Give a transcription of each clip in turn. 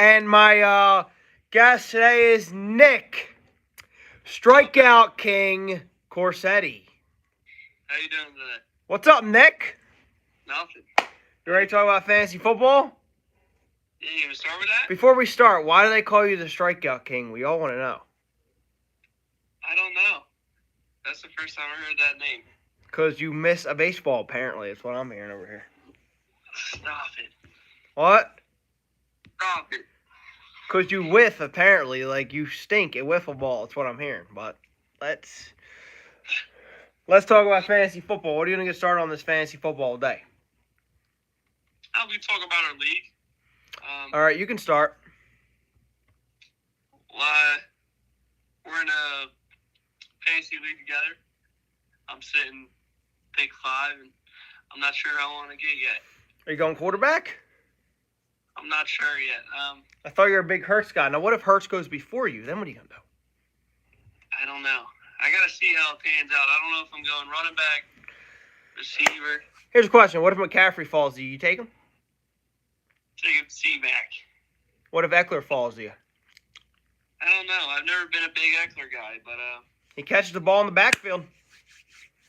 And my guest today is Nick, Strikeout King Corsetti. How you doing today? What's up, Nick? Nothing. You ready to talk about fantasy football? Yeah, you gonna start with that? Before we start, why do they call you the Strikeout King? We all want to know. I don't know. That's the first time I heard that name. Because you miss a baseball, apparently. That's what I'm hearing over here. Stop it. What? Stop it. Because you whiff, apparently. Like, you stink at wiffle ball. That's what I'm hearing. But let's talk about fantasy football. What are you going to get started on this fantasy football day? We talk about our league. All right, you can start. We're in a fantasy league together. I'm sitting pick 5, and I'm not sure how I want to get yet. Are you going quarterback? I'm not sure yet. I thought you were a big Hurts guy. Now, what if Hurts goes before you? Then what are you going to do? I don't know. I got to see how it pans out. I don't know if I'm going running back, receiver. Here's a question. What if McCaffrey falls to you? You take him? Take him C-Mac. What if Eckler falls to you? I don't know. I've never been a big Eckler guy, but He catches the ball in the backfield.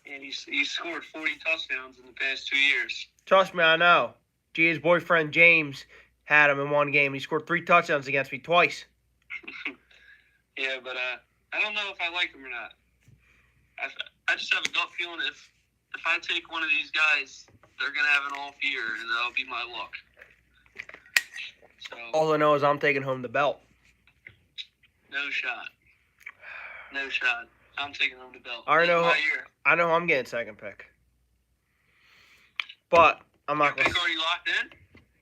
and he scored 40 touchdowns in the past 2 years. Trust me, I know. His boyfriend James had him in one game. He scored 3 touchdowns against me twice. Yeah, but I don't know if I like him or not. I just have a gut feeling if I take one of these guys, they're gonna have an off year, and that'll be my luck. So All I know is I'm taking home the belt. no shot. No shot. I'm taking home the belt. I know. My year. I know I'm getting second pick. But I'm not Your going pick already locked in?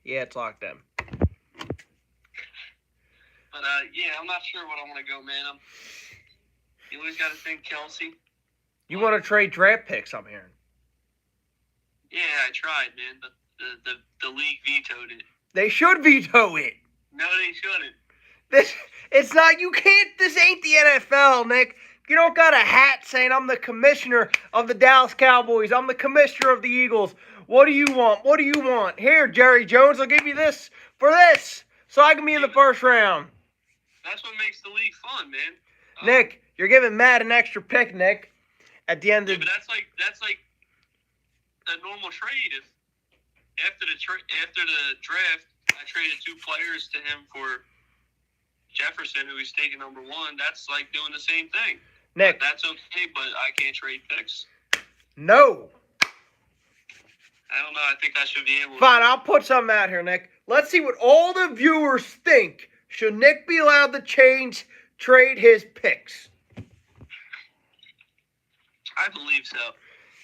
Yeah, it's locked in. But yeah, I'm not sure what I want to go, man. You always got to think Kelsey. You want to trade draft picks, I'm hearing. Yeah, I tried, man, but the league vetoed it. They should veto it. No, they shouldn't. It's not, you can't, this ain't the NFL, Nick. You don't got a hat saying I'm the commissioner of the Dallas Cowboys. I'm the commissioner of the Eagles. What do you want? What do you want? Here, Jerry Jones, I'll give you this for this, so I can be in the first round. That's what makes the league fun, man. Nick, you're giving Matt an extra pick, Nick. At the end Yeah, of but that's like a normal trade. If after the draft, I traded 2 players to him for Jefferson, who he's taking number 1. That's like doing the same thing. Nick. But that's okay, but I can't trade picks. No. I don't know. I think I should be able to. Fine, I'll put something out here, Nick. Let's see what all the viewers think. Should Nick be allowed to trade his picks? I believe so.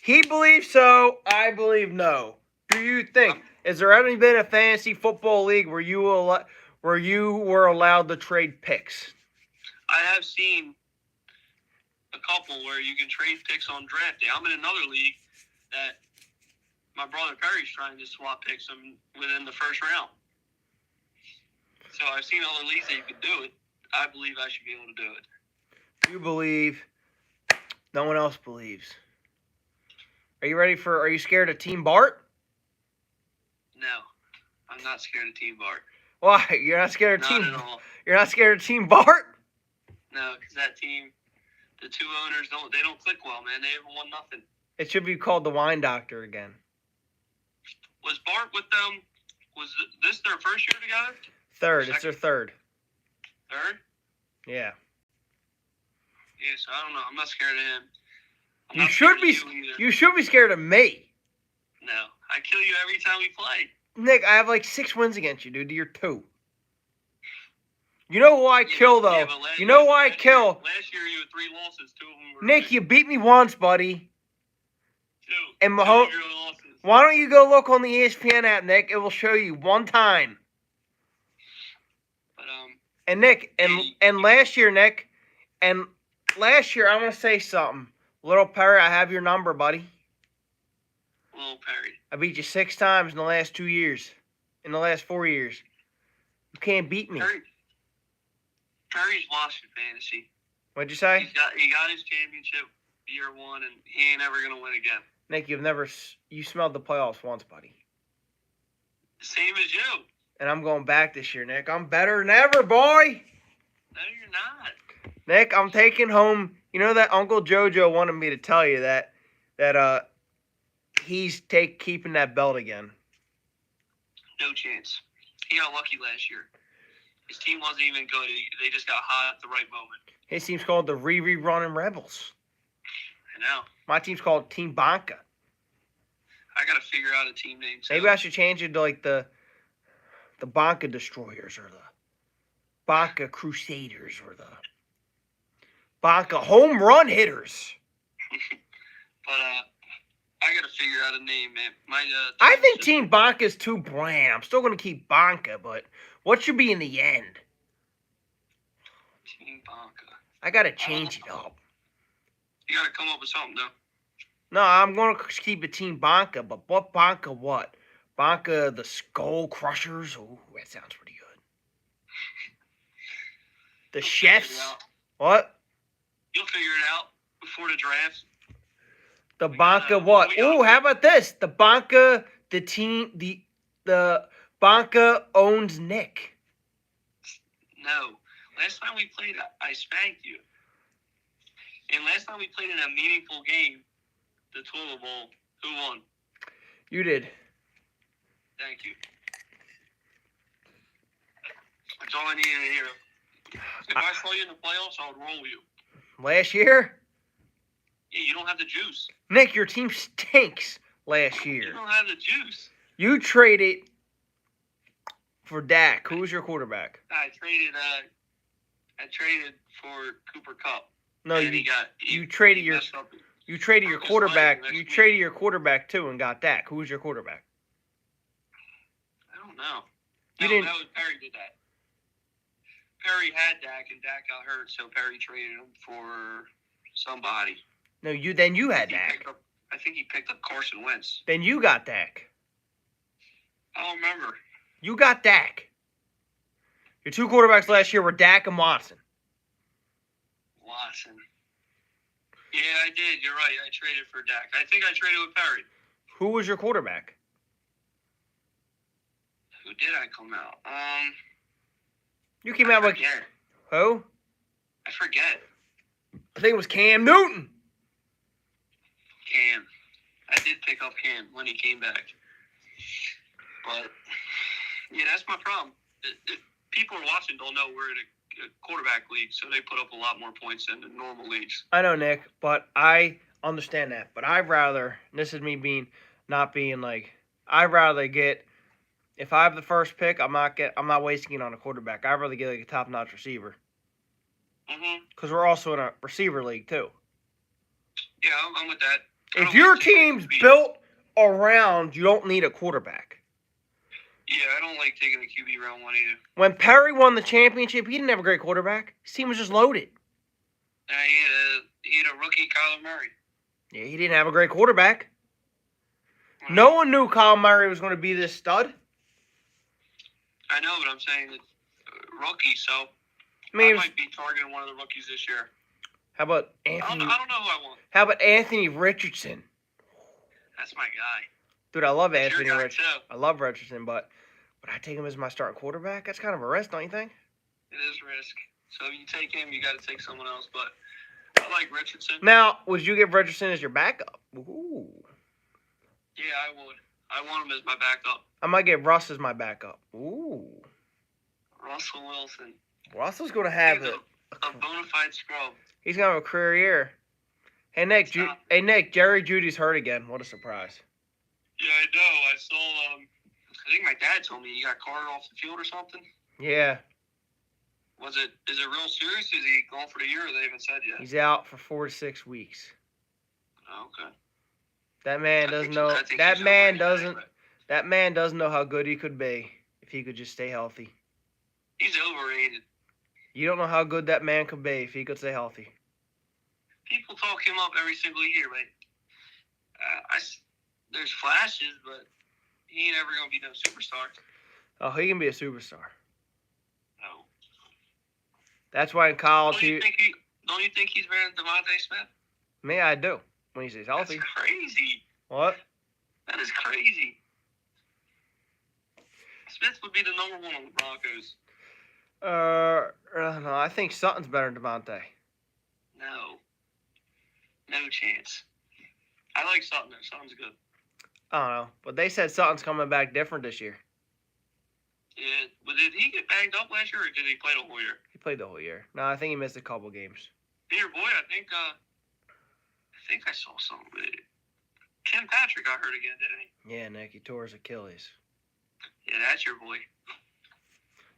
He believes so. I believe no. Do you think? Has there ever been a fantasy football league where you were allowed to trade picks? I have seen a couple where you can trade picks on draft day. I'm in another league that my brother Perry's trying to swap picks within the first round. So I've seen other leagues that you can do it. I believe I should be able to do it. You believe. No one else believes. Are you scared of Team Bart? No. I'm not scared of Team Bart. Why? You're not scared of Not at all. You're not scared of Team Bart? No, because that team, the 2 owners don't click well, man. They haven't won nothing. It should be called the Wine Doctor again. Was Bart with them? Was this their first year together? Third. It's their third. Third? Yeah. Yeah, so I don't know. I'm not scared of him. You should be scared of me. No. I kill you every time we play. Nick, I have like 6 wins against you, dude. You're 2. You know who I kill, though? Last year, you had 3 losses. 2 of them were Nick, you beat me once, buddy. 2. And 2 of your losses. Why don't you go look on the ESPN app, Nick? It will show you one time. But and Nick, and last year, Nick, and last year, I want to say something. Little Perry, I have your number, buddy. Little Perry. I beat you 6 times in the last 2 years. In the last 4 years. You can't beat me. Perry's lost in fantasy. What'd you say? He got his championship year 1, and he ain't ever gonna win again. Nick, you smelled the playoffs once, buddy. Same as you. And I'm going back this year, Nick. I'm better than ever, boy. No, you're not. Nick, I'm taking home. You know that Uncle Jojo wanted me to tell you that he's keeping that belt again. No chance. He got lucky last year. His team wasn't even good. They just got hot at the right moment. His team's called the Riri Running Rebels. I know. My team's called Team Banca. I got to figure out a team name. So. Maybe I should change it to like the Banca Destroyers or the Banca Crusaders or the Banca Home Run Hitters. But I got to figure out a name, man. I think Team Banca is too bland. I'm still going to keep Banca, but what should be in the end? Team Banca. I got to change it up. You got to come up with something, though. No, I'm going to keep it Team Banca, but what Banca what? Banca the Skull Crushers? Oh, that sounds pretty good. The Chefs? What? You'll figure it out before the draft. The Banca what? Oh, how about this? The Banca, the team, the Banca owns Nick. No. Last time we played, I spanked you. And last time we played in a meaningful game, the Tula Bowl, who won? You did. Thank you. That's all I needed to hear. If I saw you in the playoffs, I would roll you. Last year? Yeah, you don't have the juice. Nick, your team stinks last year. You don't have the juice. You traded for Dak. Who was your quarterback? I traded for Cooper Kupp. No, and you traded your quarterback. You traded your quarterback too and got Dak. Who was your quarterback? I don't know. Didn't. That was Perry did that. Perry had Dak and Dak got hurt, so Perry traded him for somebody. No, you had Dak. I think he picked up Carson Wentz. Then you got Dak. I don't remember. You got Dak. Your two quarterbacks last year were Dak and Watson. Watson. Yeah, I did. You're right. I traded for Dak. I think I traded with Perry. Who was your quarterback? Who did I come out? You came out like who? I forget. I think it was Cam Newton. Cam. I did pick up Cam when he came back. But, yeah, that's my problem. People watching don't know we're in a quarterback league, so they put up a lot more points than the normal leagues. I know, Nick, but I understand that. But I'd rather, this is me I'd rather get, if I have the first pick, I'm not wasting it on a quarterback. I'd rather get like a top-notch receiver. Because we're also in a receiver league, too. Yeah, I'm with that. If your team's built around, you don't need a quarterback. Yeah, I don't like taking the QB round one either. When Perry won the championship, he didn't have a great quarterback. His team was just loaded. He had a rookie, Kyler Murray. Yeah, he didn't have a great quarterback. No one knew Kyler Murray was going to be this stud. I know, but I'm saying it's rookie, so I mean, I might be targeting one of the rookies this year. How about Anthony? I don't know who I want. How about Anthony Richardson? That's my guy. Dude, I love That's Anthony Richardson. Too. I love Richardson, but would I take him as my starting quarterback? That's kind of a risk, don't you think? It is risk. So if you take him, you got to take someone else. But I like Richardson. Now, would you give Richardson as your backup? Ooh. Yeah, I would. I want him as my backup. I might get Russ as my backup. Ooh. Russell Wilson. Russell's going to have a bona fide scrub. He's going to have a career year. Hey, Nick, Jerry Judy's hurt again. What a surprise. Yeah, I know. I saw, I think my dad told me he got carted off the field or something. Yeah. Is it real serious? Is he gone for the year or they haven't said yet? He's out for 4 to 6 weeks. Oh, okay. That man doesn't know. That man doesn't know how good he could be if he could just stay healthy. He's overrated. You don't know how good that man could be if he could stay healthy. People talk him up every single year, but there's flashes, but he ain't ever gonna be no superstar. Oh, he can be a superstar. No. That's why in college don't you think he's better than Devontae Smith? Me, I do. When he stays healthy. That's crazy. What? That is crazy. Smith would be the number one on the Broncos. No, I think Sutton's better than Devontae. No chance. I like Sutton. Sutton's good. I don't know, but they said Sutton's coming back different this year. Yeah, but did he get banged up last year, or did he play the whole year? He played the whole year. No, I think he missed a couple games. Dear boy, I think I saw something. Tim Patrick got hurt again, didn't he? Yeah, Nick, he tore his Achilles. Yeah, that's your boy.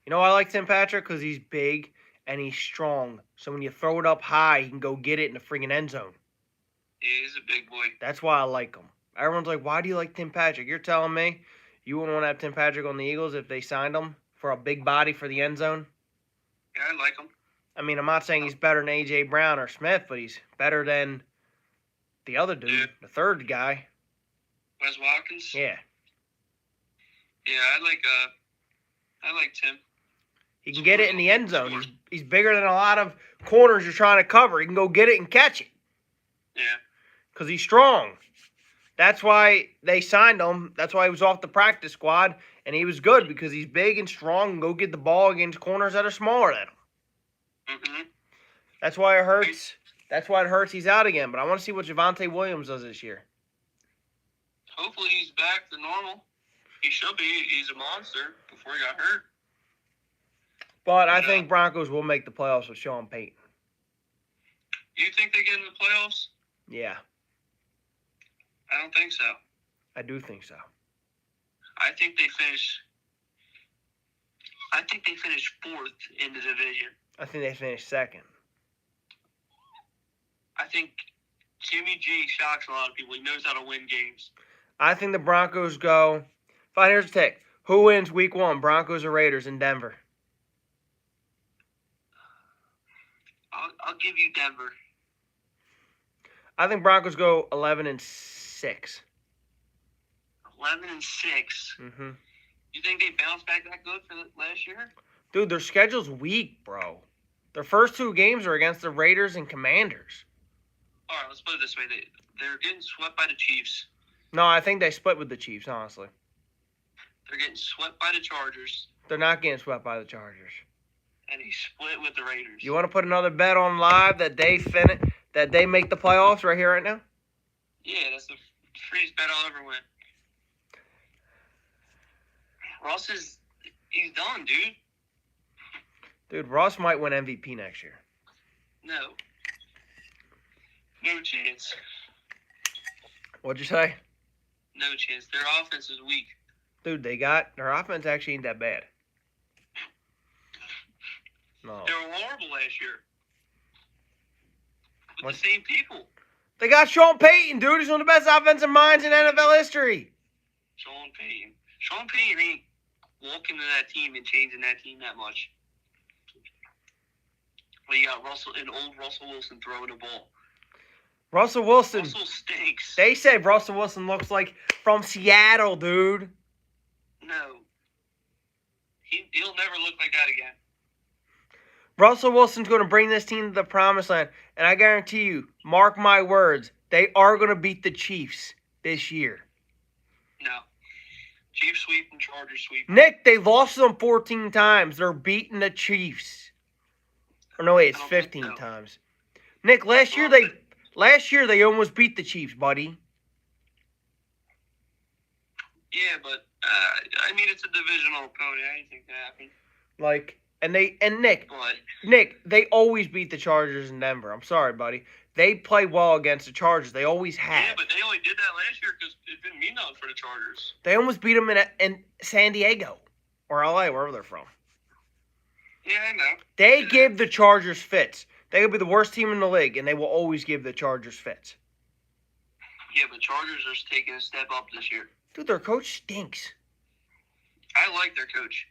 You know why I like Tim Patrick? Because he's big and he's strong. So when you throw it up high, he can go get it in the friggin' end zone. Yeah, he's a big boy. That's why I like him. Everyone's like, why do you like Tim Patrick? You're telling me you wouldn't want to have Tim Patrick on the Eagles if they signed him for a big body for the end zone? Yeah, I like him. I mean, I'm not saying he's better than A.J. Brown or Smith, but he's better than the other dude, the third guy. Wes Watkins? Yeah. Yeah, I like Tim. He can get it in the end zone. He's bigger than a lot of corners you're trying to cover. He can go get it and catch it. Yeah. Because he's strong. That's why they signed him. That's why he was off the practice squad. And he was good because he's big and strong and go get the ball against corners that are smaller than him. Mm-hmm. That's why it hurts. That's why it hurts he's out again. But I want to see what Javonte Williams does this year. Hopefully he's back to normal. He should be. He's a monster before he got hurt. But I think Broncos will make the playoffs with Sean Payton. You think they get in the playoffs? Yeah, I don't think so. I do think so. I think they finish fourth in the division. I think they finished second. I think Jimmy G shocks a lot of people. He knows how to win games. I think the Broncos go. Fine, here's the take. Who wins week 1, Broncos or Raiders in Denver? I'll give you Denver. I think Broncos go 11-6. 11-6. Mm-hmm. You think they bounce back that good for last year? Dude, their schedule's weak, bro. Their first 2 games are against the Raiders and Commanders. All right, let's put it this way. They're getting swept by the Chiefs. No, I think they split with the Chiefs, honestly. They're getting swept by the Chargers. They're not getting swept by the Chargers. And he split with the Raiders. You want to put another bet on live that they make the playoffs right here, right now? Yeah, that's the freest bet I'll ever win. Russ he's done, dude. Dude, Russ might win MVP next year. No chance. What'd you say? No chance. Their offense is weak. Dude, their offense actually ain't that bad. No. They were horrible last year. With the same people. They got Sean Payton, dude. He's one of the best offensive minds in NFL history. Sean Payton ain't walking to that team and changing that team that much. Well, you got old Russell Wilson throwing the ball. Russell Wilson stinks. They said Russell Wilson looks like from Seattle, dude. No. He'll never look like that again. Russell Wilson's going to bring this team to the promised land. And I guarantee you, mark my words, they are going to beat the Chiefs this year. No. Chiefs sweep and Chargers sweep. Nick, they lost them 14 times. They're beating the Chiefs. Or no, wait, it's 15 times. Nick, last year they almost beat the Chiefs, buddy. Yeah, but I mean it's a divisional opponent. Anything can happen. Nick, they always beat the Chargers in Denver. I'm sorry, buddy. They play well against the Chargers. They always have. Yeah, but they only did that last year because it didn't mean nothing for the Chargers. They almost beat them in San Diego or LA, wherever they're from. Yeah, I know. They give the Chargers fits. They could be the worst team in the league, and they will always give the Chargers fits. Yeah, but Chargers are taking a step up this year. Dude, their coach stinks. I like their coach.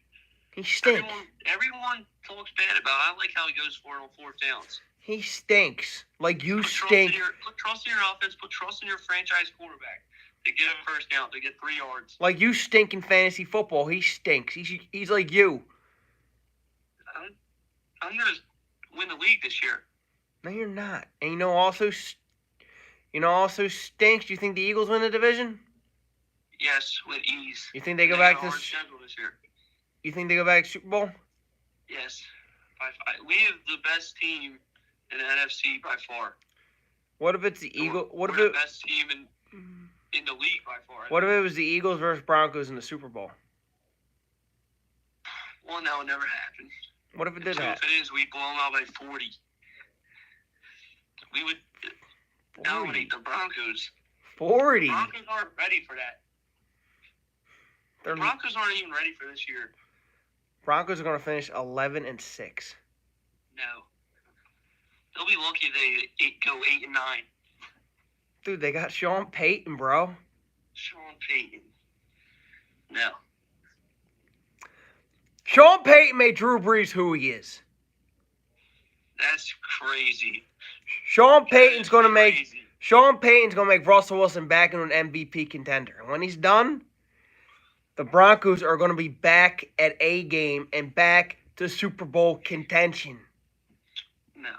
He stinks. Everyone talks bad about it. I like how he goes for it on 4th downs. He stinks. Like you put stink. Put trust in your offense. Put trust in your franchise quarterback to get a first down, to get 3 yards. Like you stink in fantasy football. He stinks. He's like you. I'm going to win the league this year. No, you're not. And you know also stinks. Do you think the Eagles win the division? Yes, with ease. You think they go back to hard schedule this year. You think they go back to Super Bowl? Yes. By 5. We have the best team in the NFC by far. What if it's the Eagles? What if we're it? the best team in the league by far. What if it was the Eagles versus Broncos in the Super Bowl? Well, that would never happen. What if it did So happen? if it is, we blow them out by 40. We would dominate the Broncos. 40. The Broncos aren't ready for that. The Broncos aren't even ready for this year. Broncos are going to finish 11-6. No. They'll be lucky if they go 8-9. Dude, they got Sean Payton, bro. Sean Payton. No. Sean Payton made Drew Brees who he is. That's crazy. Sean Payton's going to make Russell Wilson back into an MVP contender. And when he's done, the Broncos are going to be back at A game and back to Super Bowl contention. No.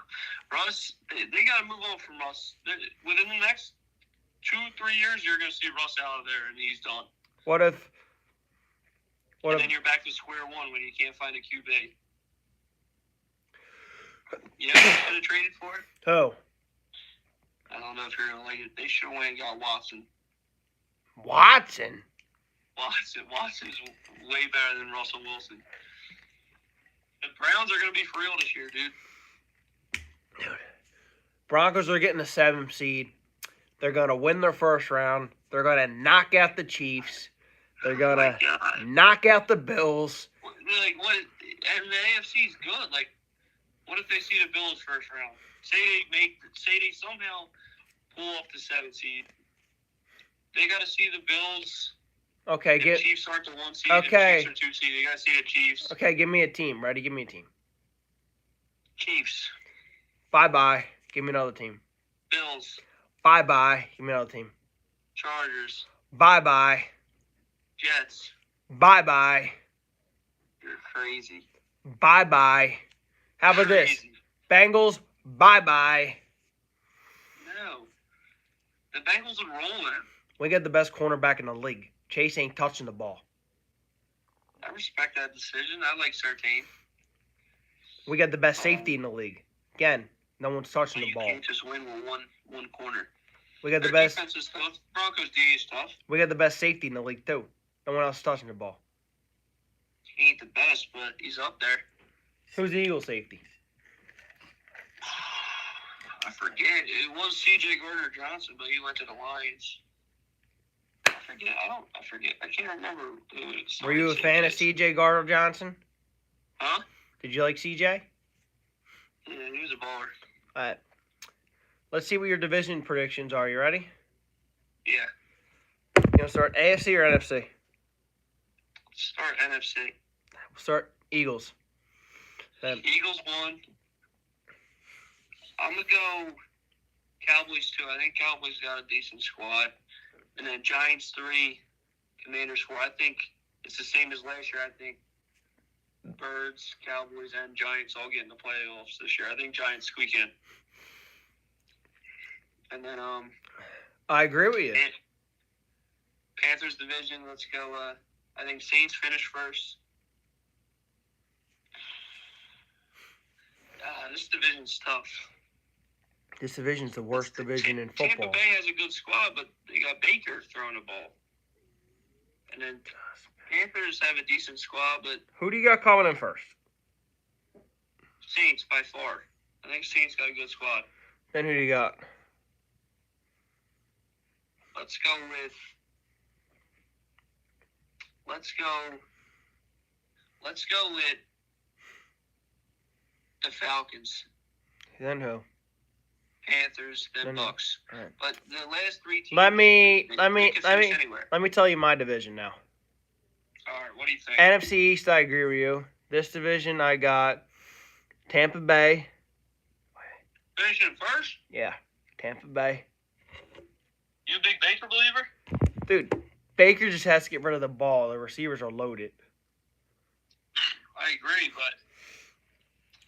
Russ, they got to move on from Russ. Within the next 2-3 years, you're going to see Russ out of there, and he's done. And then you're back to square one when you can't find a QB. You know who should have traded for it? Who? I don't know if you're going to like it. They should have went and got Watson. Watson? Watson's way better than Russell Wilson. The Browns are going to be for real this year, dude. Broncos are getting the 7th seed. They're going to win their first round. They're going to knock out the Chiefs. They're going to knock out the Bills. Like, what? And the AFC is good. Like, what if they see the Bills first round? Say they somehow pull up the 7th seed. They got to see the Bills. Okay, the Chiefs aren't the 1 seed. Okay. The Chiefs are 2 seed. They got to see the Chiefs. Okay, give me a team. Ready? Give me a team. Chiefs. Bye-bye. Give me another team. Bills. Bye-bye. Give me another team. Chargers. Bye-bye. Jets. Bye-bye. You're crazy. Bye-bye. How about this? Bengals, bye-bye. No. The Bengals are rolling. We got the best cornerback in the league. Chase ain't touching the ball. I respect that decision. I like Surtain. We got the best safety in the league. Again, no one's touching the ball. You can't just win with one corner. We got the Their best. defense is tough. Broncos D is tough. We got the best safety in the league too. No one else is touching the ball. He ain't the best, but he's up there. Who's the Eagle safety? I forget. It was C.J. Gardner-Johnson, but he went to the Lions. I forget. I can't remember who it is. Were you a fan of C.J. Gardner-Johnson? Huh? Did you like C.J.? Yeah, he was a baller. All right. Let's see what your division predictions are. You ready? Yeah. You want to start AFC or NFC? Start NFC. We'll start Eagles. Then Eagles 1. I'm going to go Cowboys 2. I think Cowboys got a decent squad. And then Giants 3, Commanders 4. I think it's the same as last year. I think Birds, Cowboys, and Giants all get in the playoffs this year. I think Giants squeak in. And then I agree with you. Panthers division, let's go. I think Saints finish first. This division's tough. This division's the worst division in football. Tampa Bay has a good squad, but they got Baker throwing the ball. And then Panthers have a decent squad, but Who do you got coming in first? Saints by far. I think Saints got a good squad. Then who do you got? Let's go with the Falcons. Then who? Panthers, then Then- Bucks. all right. But the last 3 teams. Let me could finish anywhere. tell you my division now. All right, what do you think? NFC East, I agree with you. This division, I got Tampa Bay. Finishing first? Yeah, Tampa Bay. You a big Baker believer? Dude, Baker just has to get rid of the ball. The receivers are loaded. I agree, but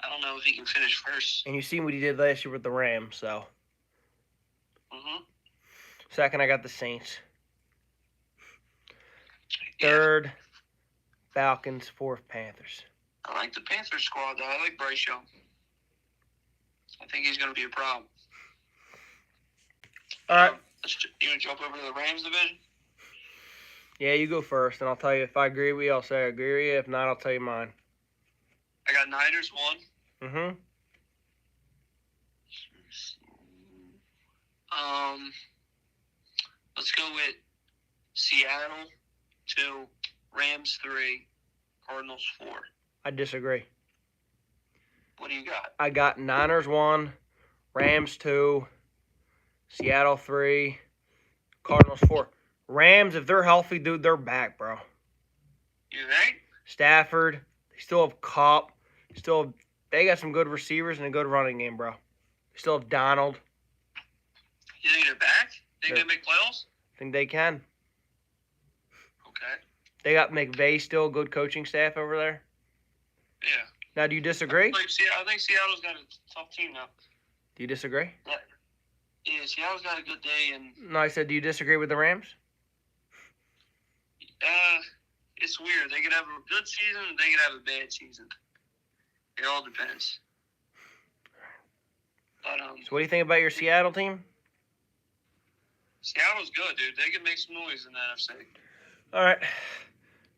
I don't know if he can finish first. And you seen what he did last year with the Rams, so. Mm-hmm. Second, I got the Saints. Yeah. Third, Falcons, 4th, Panthers. I like the Panthers squad, though. I like Bryce Young. I think he's going to be a problem. All right. You want to jump over to the Rams division? Yeah, you go first, and I'll tell you if I agree with you, I'll say I agree with you. If not, I'll tell you mine. I got Niners 1. Mm-hmm. Let's go with Seattle 2, Rams 3, Cardinals 4. I disagree. What do you got? I got Niners 1, Rams 2, Seattle 3, Cardinals 4. Rams, if they're healthy, dude, they're back, bro. You think? Stafford, they still have Cup. They got some good receivers and a good running game, bro. They still have Donald. You think they're back? Think they make playoffs? I think they can. Okay. They got McVay still, good coaching staff over there. Yeah. Now, do you disagree? I think Seattle's got a tough team now. Do you disagree? Yeah, Seattle's got a good day, and No, I said, do you disagree with the Rams? it's weird. They could have a good season, and they could have a bad season. It all depends. But So what do you think about your Seattle team? Seattle's good, dude. They can make some noise in the NFC. All right.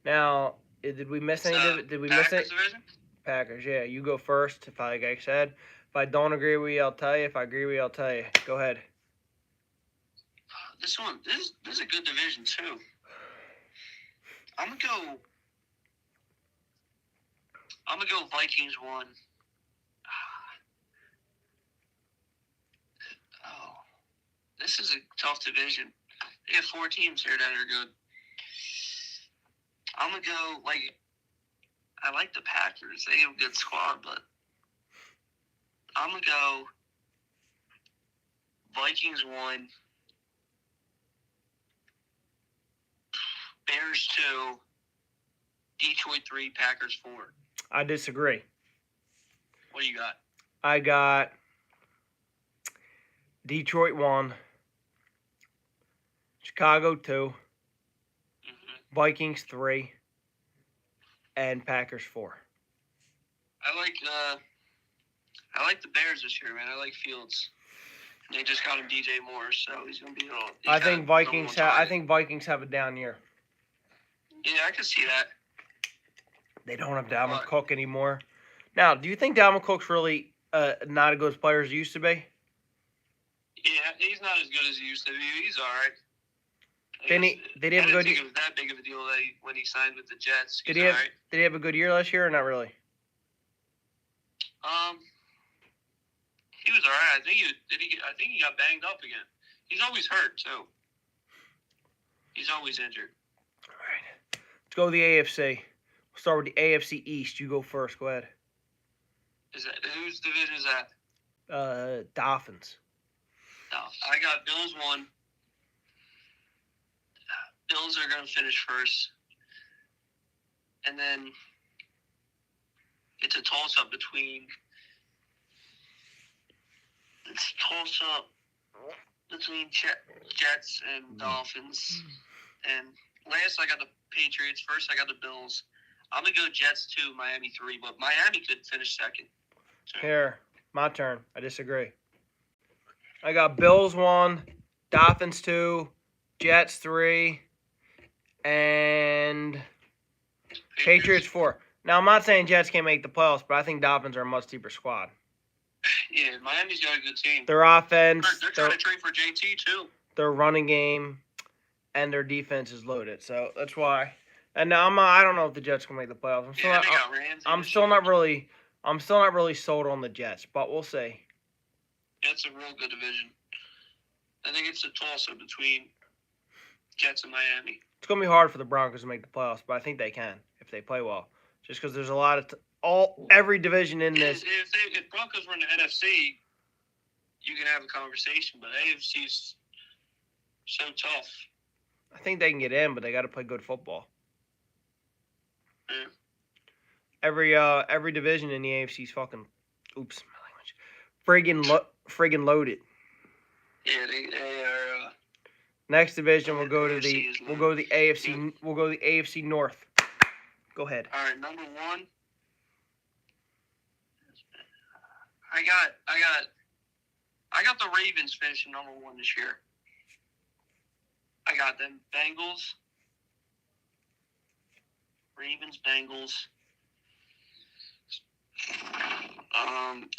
Now, did we miss any? Did we miss any? Division? Packers. Yeah, you go first. Like I said, if I don't agree with you, I'll tell you. If I agree with you, I'll tell you. Go ahead. This is a good division too. I'm gonna go Vikings 1. Oh, this is a tough division. They have 4 teams here that are good. I'm gonna go I like the Packers. They have a good squad, but I'm gonna go Vikings 1, Bears 2, Detroit 3, Packers 4. I disagree. What do you got? I got Detroit 1, Chicago 2, Vikings 3, and Packers 4. I like the Bears this year, man. I like Fields. They just got him DJ Moore, so he's gonna be I think Vikings have a down year. Yeah, I can see that. They don't have Dalvin Cook anymore. Now, do you think Dalvin Cook's really not as good as players used to be? Yeah, he's not as good as he used to be. He's all right. Did he have a good? I didn't think it was that big of a deal when he signed with the Jets. Did he have a good year last year or not really? He was all right. I think he got banged up again. He's always hurt too. He's always injured. All right. Let's go to the AFC. We'll start with the AFC East. You go first. Go ahead. Whose division is that? Dolphins. No, I got Bills 1. Bills are going to finish first. And then it's a toss-up between Jets and Dolphins. And last I got the Patriots. First I got the Bills. I'm going to go Jets 2, Miami 3. But Miami could finish second. So. Here, my turn. I disagree. I got Bills 1, Dolphins 2, Jets 3, and Patriots 4. Now, I'm not saying Jets can't make the playoffs, but I think Dolphins are a much deeper squad. Yeah, Miami's got a good team. Their offense. They're trying to trade for JT, too. Their running game and their defense is loaded. So, that's why. And now, I don't know if the Jets can make the playoffs. I'm still not really sold on the Jets, but we'll see. It's a real good division. I think it's a toss-up between Jets and Miami. It's going to be hard for the Broncos to make the playoffs, but I think they can if they play well. Just because there's a lot of every division in this. If Broncos were in the NFC, you can have a conversation, but AFC's so tough. I think they can get in, but they got to play good football. Yeah. Every division in the AFC is fucking, friggin' loaded. Yeah, they are. Next division, we'll go to the AFC. We'll go to the AFC North. Go ahead. All right, number 1. I got the Ravens finishing number 1 this year. I got them Bengals. Ravens, Bengals.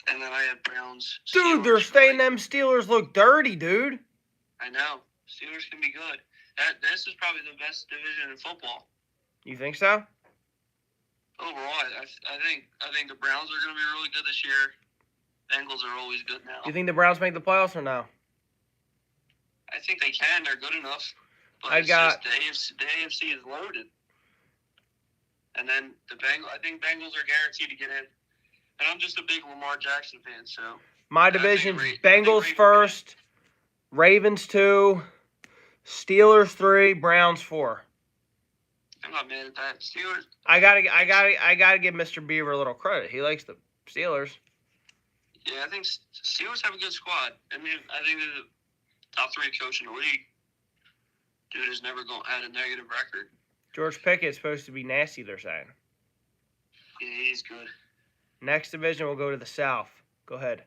And then I have Browns. Dude, Steelers, they're saying right? them Steelers look dirty, dude. I know. Steelers can be good. This is probably the best division in football. You think so? Overall, I think the Browns are going to be really good this year. Bengals are always good now. You think the Browns make the playoffs or no? I think they can. They're good enough. But I got just the AFC is loaded. And then I think Bengals are guaranteed to get in. And I'm just a big Lamar Jackson fan, so. my division's Bengals first, Ravens 2, Steelers 3, Browns 4. I'm not mad at that. Steelers. I gotta give Mr. Beaver a little credit. He likes the Steelers. Yeah, I think Steelers have a good squad. I mean, I think they're the top 3 coach in the league. Dude has never had a negative record. George Pickett's supposed to be nasty, they're saying. Yeah, he's good. Next division, we'll go to the South. Go ahead.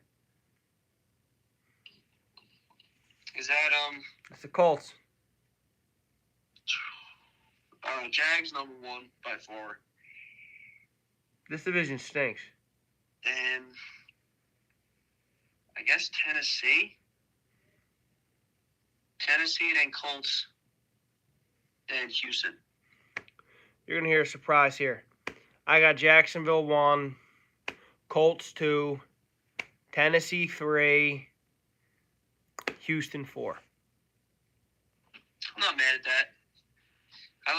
Is that It's the Colts. Jags number 1 by far. This division stinks. And I guess Tennessee, then Colts, and Houston. You're gonna hear a surprise here. I got Jacksonville 1, Colts 2, Tennessee 3, Houston 4. I'm not mad at that. I'm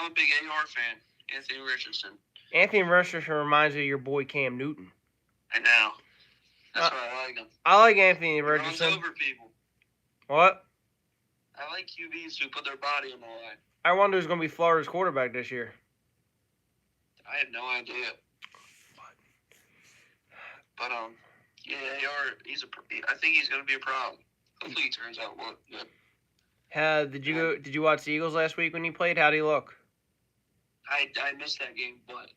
a big AR fan. Anthony Richardson. Anthony Richardson reminds me of your boy Cam Newton. I know. That's why I like him. I like Anthony He runs Richardson. over people. What? I like QBs who put their body on the line. I wonder who's going to be Florida's quarterback this year. I have no idea. But yeah, I think he's going to be a problem. Hopefully he turns out good. Did you watch the Eagles last week when he played? How'd he look? I missed that game, but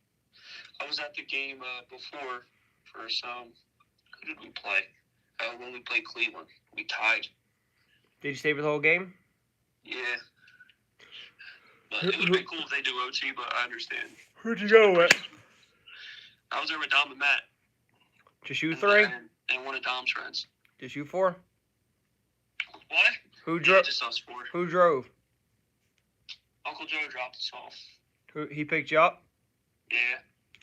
I was at the game before for some. Who did we play? When we played Cleveland, we tied. Did you stay for the whole game? Yeah. But it would be cool if they do OT, but I understand. Who'd you go with? I was there with Dom and Matt. Just you 3? And one of Dom's friends. Just you 4? What? Who drove? Yeah, just us 4. Who drove? Uncle Joe dropped us off. He picked you up? Yeah,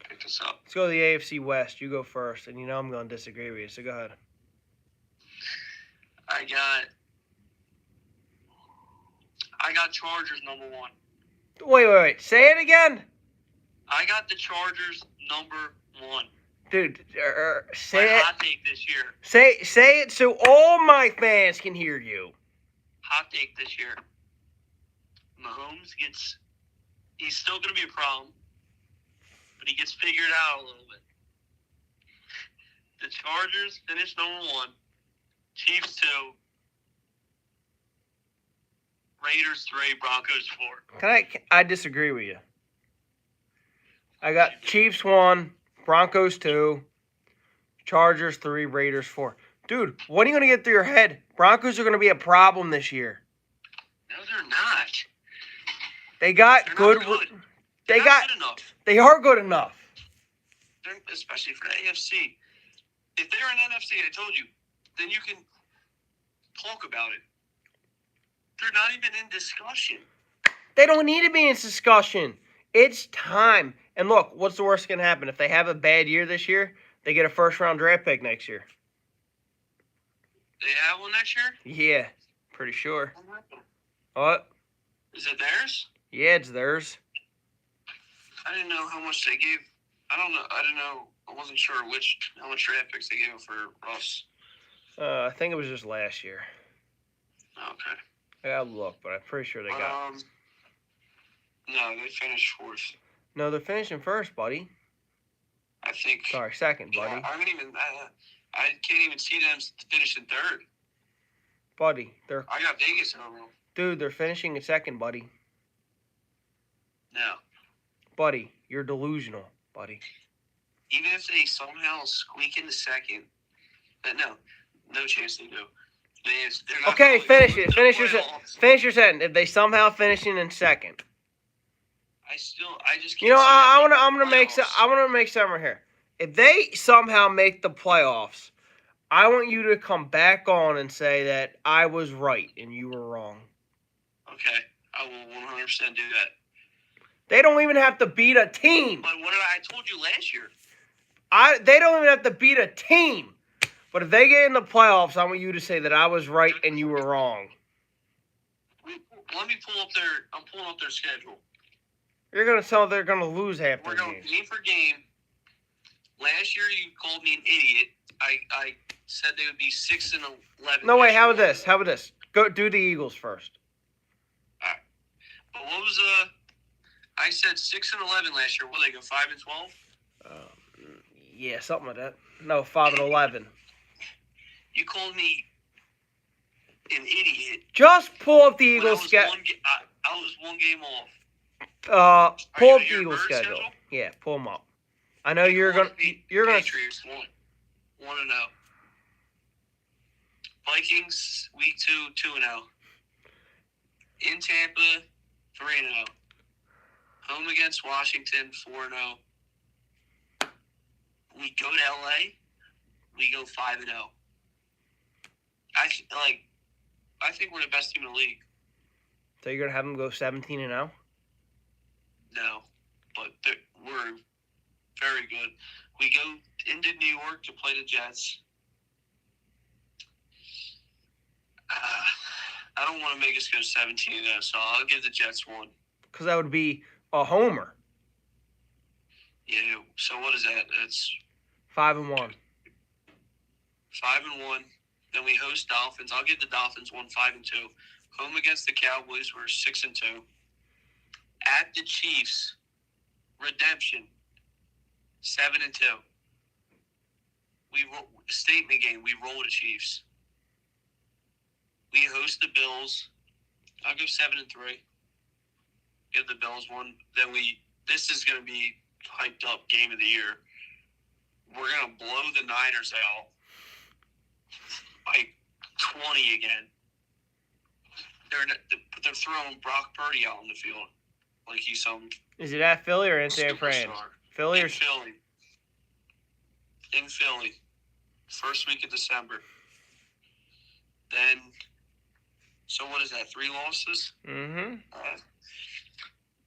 picked us up. Let's go to the AFC West. You go first, and you know I'm going to disagree with you, so go ahead. I got Chargers number 1. Wait. Say it again. I got the Chargers number 1. Dude, say My it. hot take this year. Say it so all my fans can hear you. Hot take this year. Mahomes he's still going to be a problem, but he gets figured out a little bit. The Chargers finish number 1. Chiefs 2. Raiders 3. Broncos 4. I disagree with you. I got Chiefs 1, Broncos 2, Chargers 3, Raiders 4. Dude, what are you going to get through your head? Broncos are going to be a problem this year. No, they're not. They got They're good. not good. They They're got. not good enough. They are good enough. Especially for the AFC. If they're in NFC, I told you, then you can talk about it. They're not even in discussion. They don't need to be in discussion. It's time. And look, what's the worst going to happen? If they have a bad year this year, they get a first-round draft pick next year. They have one next year? Yeah, pretty sure. What? Is it theirs? Yeah, it's theirs. I didn't know how much they gave. I don't know. I didn't know. I wasn't sure how much draft picks they gave for Russ. I think it was just last year. Okay. I gotta look, but I'm pretty sure they got. No, they finished 4th. No, they're finishing first, buddy. I think. Sorry, second, buddy. I can't even see them finishing 3rd. Buddy, I got Vegas over them. Dude, they're finishing in second, buddy. No. buddy, you're delusional, buddy. Even if they somehow squeak into second, no chance they do. They're not Okay, going finish to it. the Finish your playoffs. finish your sentence. If they somehow finish in second. I just can't You know, see I them want to making the I want to make something right here. If they somehow make the playoffs, I want you to come back on and say that I was right and you were wrong. playoffs. Okay, I will 100% do that. They don't even have to beat a team. But what did I told you last year? They don't even have to beat a team. But if they get in the playoffs, I want you to say that I was right and you were wrong. Let me pull up I'm pulling up their schedule. You're gonna tell they're gonna lose half their We're going games. game for game. Last year you called me an idiot. I said they would be 6-11. No, wait. How about this? How about this? Go do the Eagles first. But what was I said 6-11 last year. Will they go 5-12? Yeah, something like that. No, 5-11. You called me an idiot. Just pull up the when Eagles schedule. I was one game off. Pull up the your Eagles bird schedule. Yeah, pull them up. I know you're gonna. Patriots 1-0. Vikings week 2 2-0. In Tampa 3-0. Home against Washington 4-0. We go to LA. We go 5-0. I think we're the best team in the league. So you're gonna have them go 17-0? No, but we're very good. We go into New York to play the Jets. I don't want to make us go 17-0, so I'll give the Jets 1. Because that would be a homer. Yeah. So what is that? That's 5-1. 5-1. Then we host Dolphins. I'll give the Dolphins 1, 5-2. Home against the Cowboys, we're 6-2. At the Chiefs, redemption, 7-2. Statement game. We roll the Chiefs. We host the Bills. I'll go 7-3. Give the Bills 1. Then this is going to be hyped up game of the year. We're going to blow the Niners out by 20 again. They're throwing Brock Purdy out on the field like he's some. Is it at Philly or in San Fran? superstar. Philly or In Philly. In Philly. First week of December. Then, so what is that? 3 losses? Mm-hmm.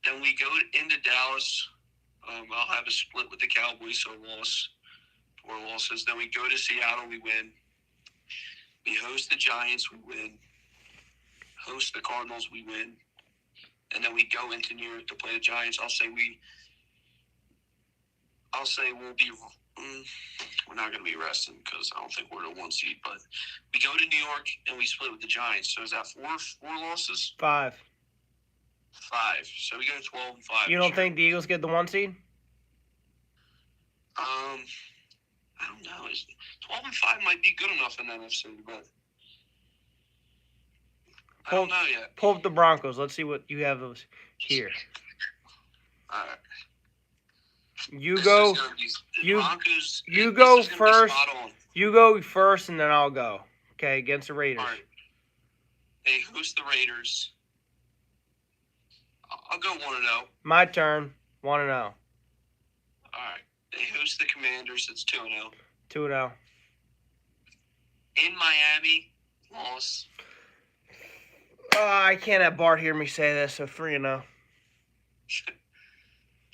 Then we go into Dallas. I'll have a split with the Cowboys, so 4 losses. Then we go to Seattle, we win. We host the Giants, we win. Host the Cardinals, we win. And then we go into New York to play the Giants. I'll say we'll be. We're not going to be resting because I don't think we're the 1 seed. But we go to New York and we split with the Giants. So is that 4 losses? 5. 5. So we go 12-5. You don't think the Eagles get the 1 seed? I don't know. 12-5 might be good enough in the NFC, but I don't know yet. Pull up the Broncos. Let's see what you have those here. All right. You go first. You go first, and then I'll go. Okay, against the Raiders. All right. They host the Raiders. I'll go 1-0. My turn. 1-0. All right. They host the Commanders. It's 2-0. 2-0. In Miami, loss. I can't have Bart hear me say this, so 3-0.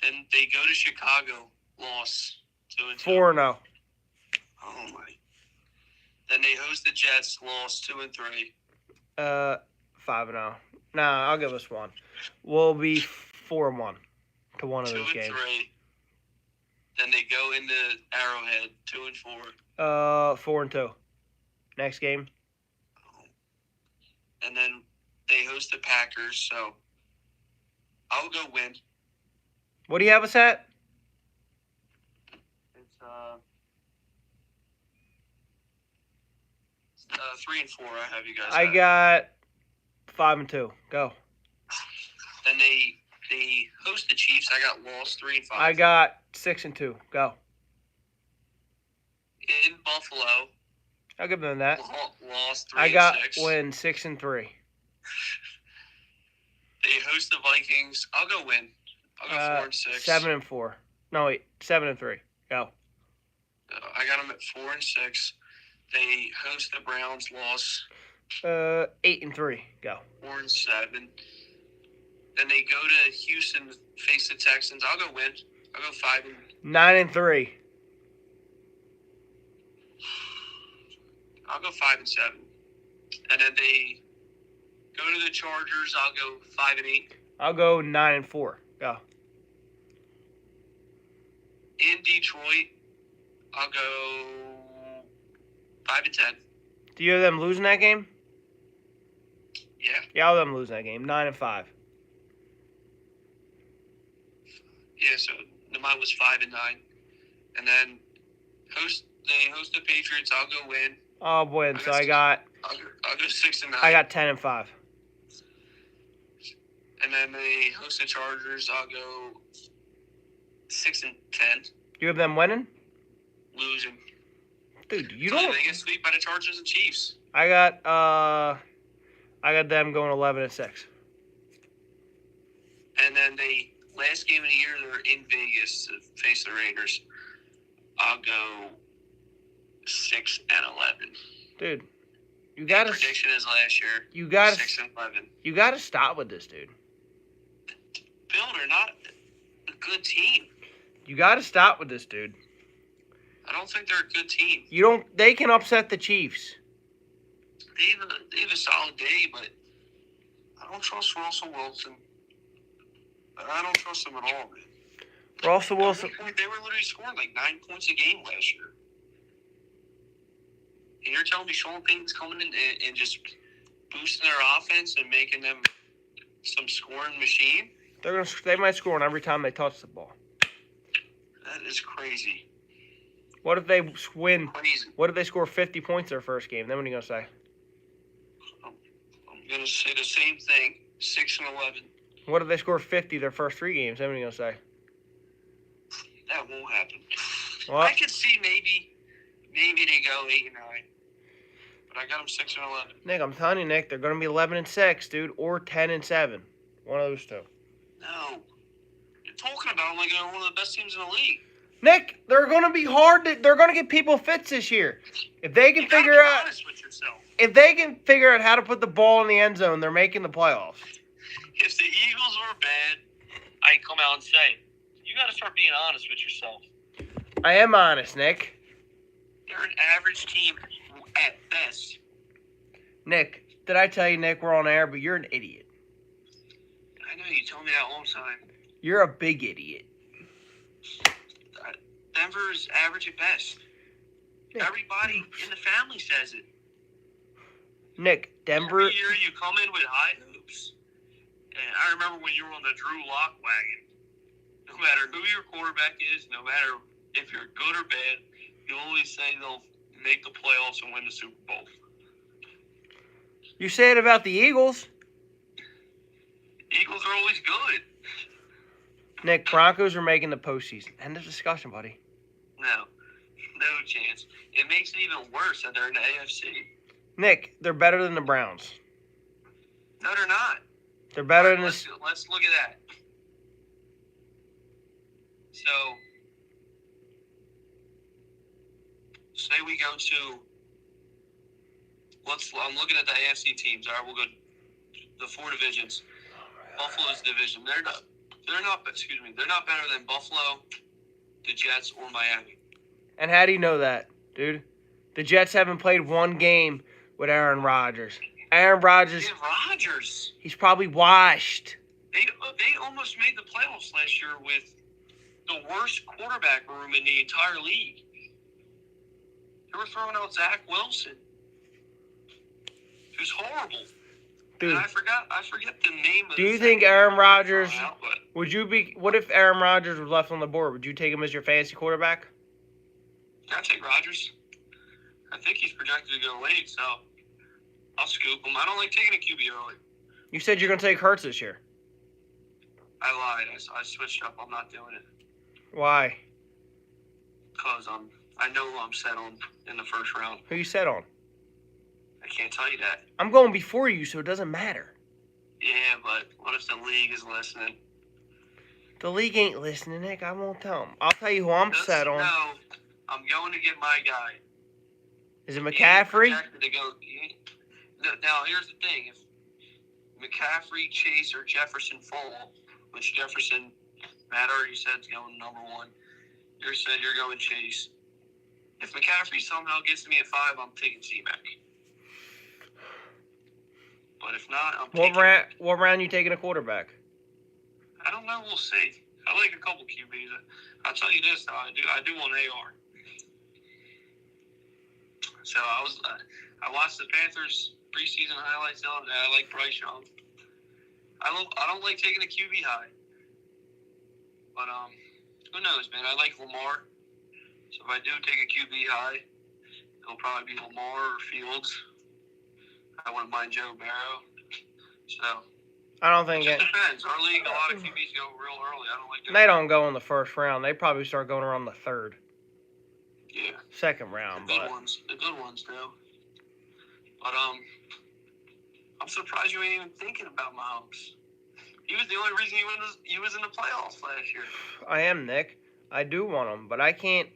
Then they go to Chicago, loss. 2-2. 4-0. Oh my. Then they host the Jets, loss. 2-3. 5-0. Nah, I'll give us 1. We'll be 4-1 to one of those 2-3. games. Then they go into Arrowhead, 2-4. 4-2. Next game. And then they host the Packers, so I'll go win. What do you have us at? It's 3-4. I have you guys. I got 5-2. Go. Then they They host the Chiefs. I got loss 3-5. I got 6-2. Go. In Buffalo. I'll give them that. Loss 3-6. I got win 6-3. They host the Vikings. I'll go win. I'll go 4-6. 7-4. No, wait. 7-3. Go. I got them at 4-6. They host the Browns. Loss 8-3. Go. 4-7. Then they go to Houston, face the Texans. I'll go win. I'll go 9-3. I'll go 5-7. And then they go to the Chargers. I'll go 5-8. I'll go 9-4. Go. In Detroit, I'll go 5-10. Do you have them losing that game? Yeah. Yeah, I'll have them losing that game. 9-5. Yeah, so mine was 5-9. And then they host the Patriots. I'll go win. Oh, boy. So I'll go 6-9. I got 10-5. And then they host the Chargers. I'll go 6-10. You have them winning? Losing. Dude, you So don't. They get swept by the Chargers and Chiefs. I got them going 11-6. And then last game of the year, they're in Vegas to face the Raiders. I'll go 6-11. Dude, you gotta. Prediction is last year. You gotta. 6-11. You gotta stop with this, dude. Bill, they're not a good team. You gotta stop with this, dude. I don't think they're a good team. You don't. They can upset the Chiefs. They have a solid day, but I don't trust Russell Wilson. I don't trust them at all, man. Russell Wilson. They were literally scoring like 9 points a game last year. And you're telling me Sean Payton's coming in and just boosting their offense and making them some scoring machine? They might score on every time they touch the ball. That is crazy. What if they win? Crazy. What if they score 50 points their first game? Then what are you gonna say? I'm gonna say the same thing. 6-11. What if they score 50 their first 3 games? Then what are you gonna say? That won't happen. Well, I could see maybe they go 8-9. But I got them 6-11. Nick, I'm telling you, Nick, they're gonna be 11-6, dude, or 10-7. One of those two. No. You're talking about them like they're one of the best teams in the league. Nick, they're gonna be hard. They're gonna get people fits this year. If they can figure out, honest with yourself. if they can figure out how to put the ball in the end zone, they're making the playoffs. If the Eagles were bad, I'd come out and say, you got to start being honest with yourself. I am honest, Nick. They're an average team at best. Nick, did I tell you, Nick, we're on air, but you're an idiot. I know, you told me that all the time. You're a big idiot. Denver's average at best. Nick. Everybody in the family says it. Nick, Denver. Every year you come in with high hopes. And I remember when you were on the Drew Lock wagon. No matter who your quarterback is, no matter if you're good or bad, you always say they'll make the playoffs and win the Super Bowl. You say it about the Eagles. Eagles are always good. Nick, Broncos are making the postseason. End of discussion, buddy. No chance. It makes it even worse that they're in the AFC. Nick, they're better than the Browns. No, they're not. They're better than Let's look at that. So, say we go to. I'm looking at the AFC teams. All right, we'll go the 4 divisions. Buffalo's division. They're not. They're not better than Buffalo, the Jets, or Miami. And how do you know that, dude? The Jets haven't played one game with Aaron Rodgers. Aaron Rodgers. Aaron Rodgers. He's probably washed. They almost made the playoffs last year with the worst quarterback room in the entire league. They were throwing out Zach Wilson, who's horrible. Dude, and I forget the name of. Do you the think second Aaron guy Rodgers thrown out, but would you be? What if Aaron Rodgers was left on the board? Would you take him as your fantasy quarterback? I'd take Rodgers. I think he's projected to go late, so I'll scoop him. I don't like taking a QB early. You said you're gonna take Hurts this year. I lied. I switched up. I'm not doing it Why? because I know who I'm set on in the first round. Who you set on? I can't tell you that. I'm going before you, so it doesn't matter. Yeah, but what if the league is listening? The league ain't listening, Nick. I won't tell them. I'll tell you who I'm Just set on. know I'm going to get my guy. Is it He's McCaffrey? projected to go. Now, here's the thing. If McCaffrey, Chase, or Jefferson fall, which Jefferson, Matt already said is going number 1. You said you're going Chase. If McCaffrey somehow gets to me at 5, I'm taking C-Mac. But if not, I'm taking... What round you taking a quarterback? I don't know. We'll see. I like a couple QBs. I'll tell you this, though. I do want AR. So I watched the Panthers preseason highlights the other day. I like Bryce Young. I don't like taking a QB high. But who knows, man? I like Lamar. So if I do take a QB high, it'll probably be Lamar or Fields. I wouldn't mind Joe Barrow. So I don't think it just depends. Our league, a lot of QBs go real early. I don't like that. They don't go in the first round. They probably start going around the third. Yeah. Second round, the good ones do. But I'm surprised you ain't even thinking about Mahomes. He was the only reason he was in the playoffs last year. I am, Nick. I do want him, but I can't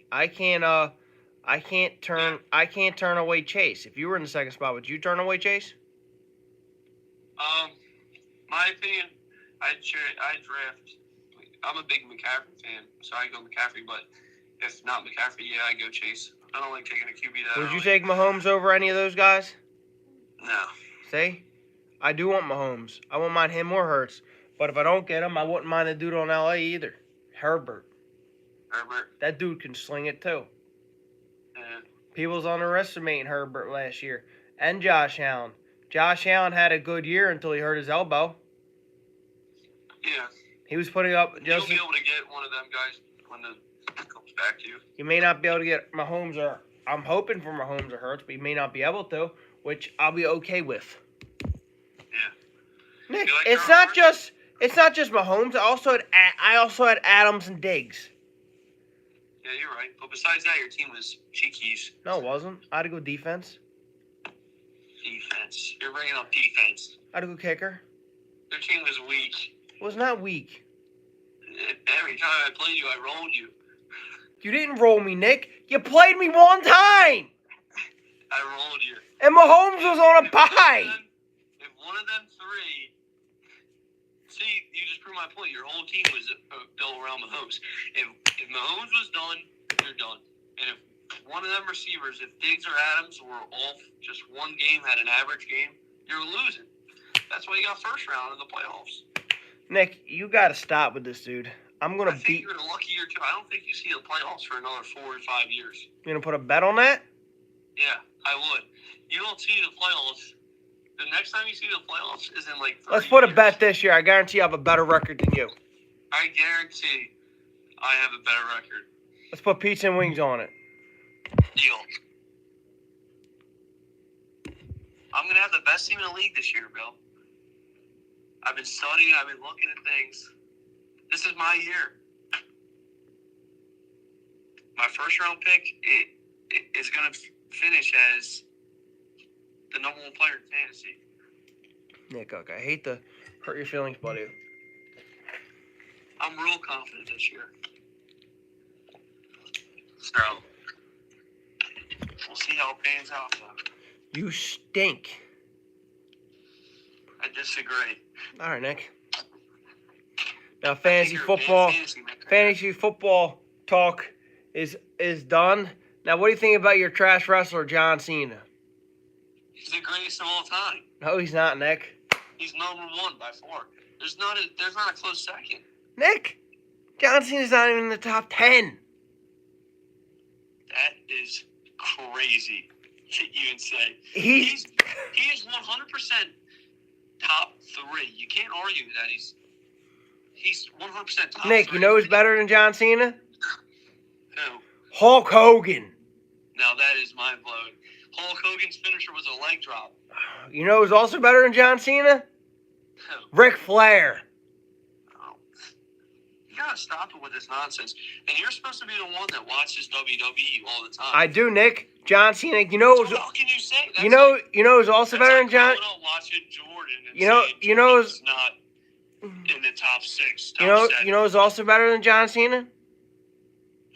turn away Chase. If you were in the second spot, would you turn away Chase? My opinion, I'd draft. I'm a big McCaffrey fan, so I go McCaffrey. But if not McCaffrey, yeah, I go Chase. I don't like taking a QB that early. Would you take Mahomes over any of those guys? No. See, I do want Mahomes. I wouldn't mind him or Hurts. But if I don't get him, I wouldn't mind the dude on LA either. Herbert. That dude can sling it too. Yeah. People's underestimating Herbert last year. And Josh Allen. Josh Allen had a good year until he hurt his elbow. Yeah. He was putting up just... You'll be able to get one of them guys when it comes back to you. You may not be able to get Mahomes or... I'm hoping for Mahomes or Hurts, but you may not be able to, which I'll be okay with. Yeah. Nick, like it's not just Mahomes. I also had Adams and Diggs. Yeah, you're right. But besides that, your team was cheekies. No, it wasn't. I had to go defense. Defense. You're bringing up defense. I had to go kicker. Your team was weak. It was not weak. Every time I played you, I rolled you. You didn't roll me, Nick. You played me one time. I rolled you. And Mahomes was on a bye. If one of them 3... See, you just proved my point. Your whole team was built around Mahomes. If Mahomes was done, you're done. And if one of them receivers, if Diggs or Adams were off just one game, had an average game, you're losing. That's why you got first round in the playoffs. Nick, you got to stop with this dude. I'm going to beat... I think you're a lucky year, too. I don't think you see the playoffs for another 4 or 5 years. You going to put a bet on that? Yeah, I would. You don't see the playoffs. The next time you see the playoffs is in like 30 Let's put a years. bet this year. I guarantee I have a better record than you. I guarantee I have a better record. Let's put pizza and wings on it. Deal. I'm going to have the best team in the league this year, Bill. I've been studying. I've been looking at things. This is my year. My first round pick is going to finish as the number 1 player in fantasy. Nick, I hate to hurt your feelings, buddy. I'm real confident this year. So, we'll see how it pans out, though. You stink. I disagree. All right, Nick. Now, fantasy football talk is done. Now, what do you think about your trash wrestler, John Cena? He's the greatest of all time. No, he's not, Nick. He's number 1 by far. There's not a close second. Nick, John Cena's not even in the top 10. That is crazy to even say. He is 100% top 3. You can't argue that he's 100% top Nick, 3. you know who's better than John Cena? Who? Hulk Hogan. Now that is mind-blowing. Hulk Hogan's finisher was a leg drop. You know who's also better than John Cena? Who? Ric Flair. Oh, You gotta stop it with this nonsense. And you're supposed to be the one that watches WWE all the time. I do, Nick. John Cena, you know. So how can you say that? You know who's also better than John. Growing up watching Jordan and You know, saying you know, Jordan's not in the top 6. Top 7. You know who's also better than John Cena?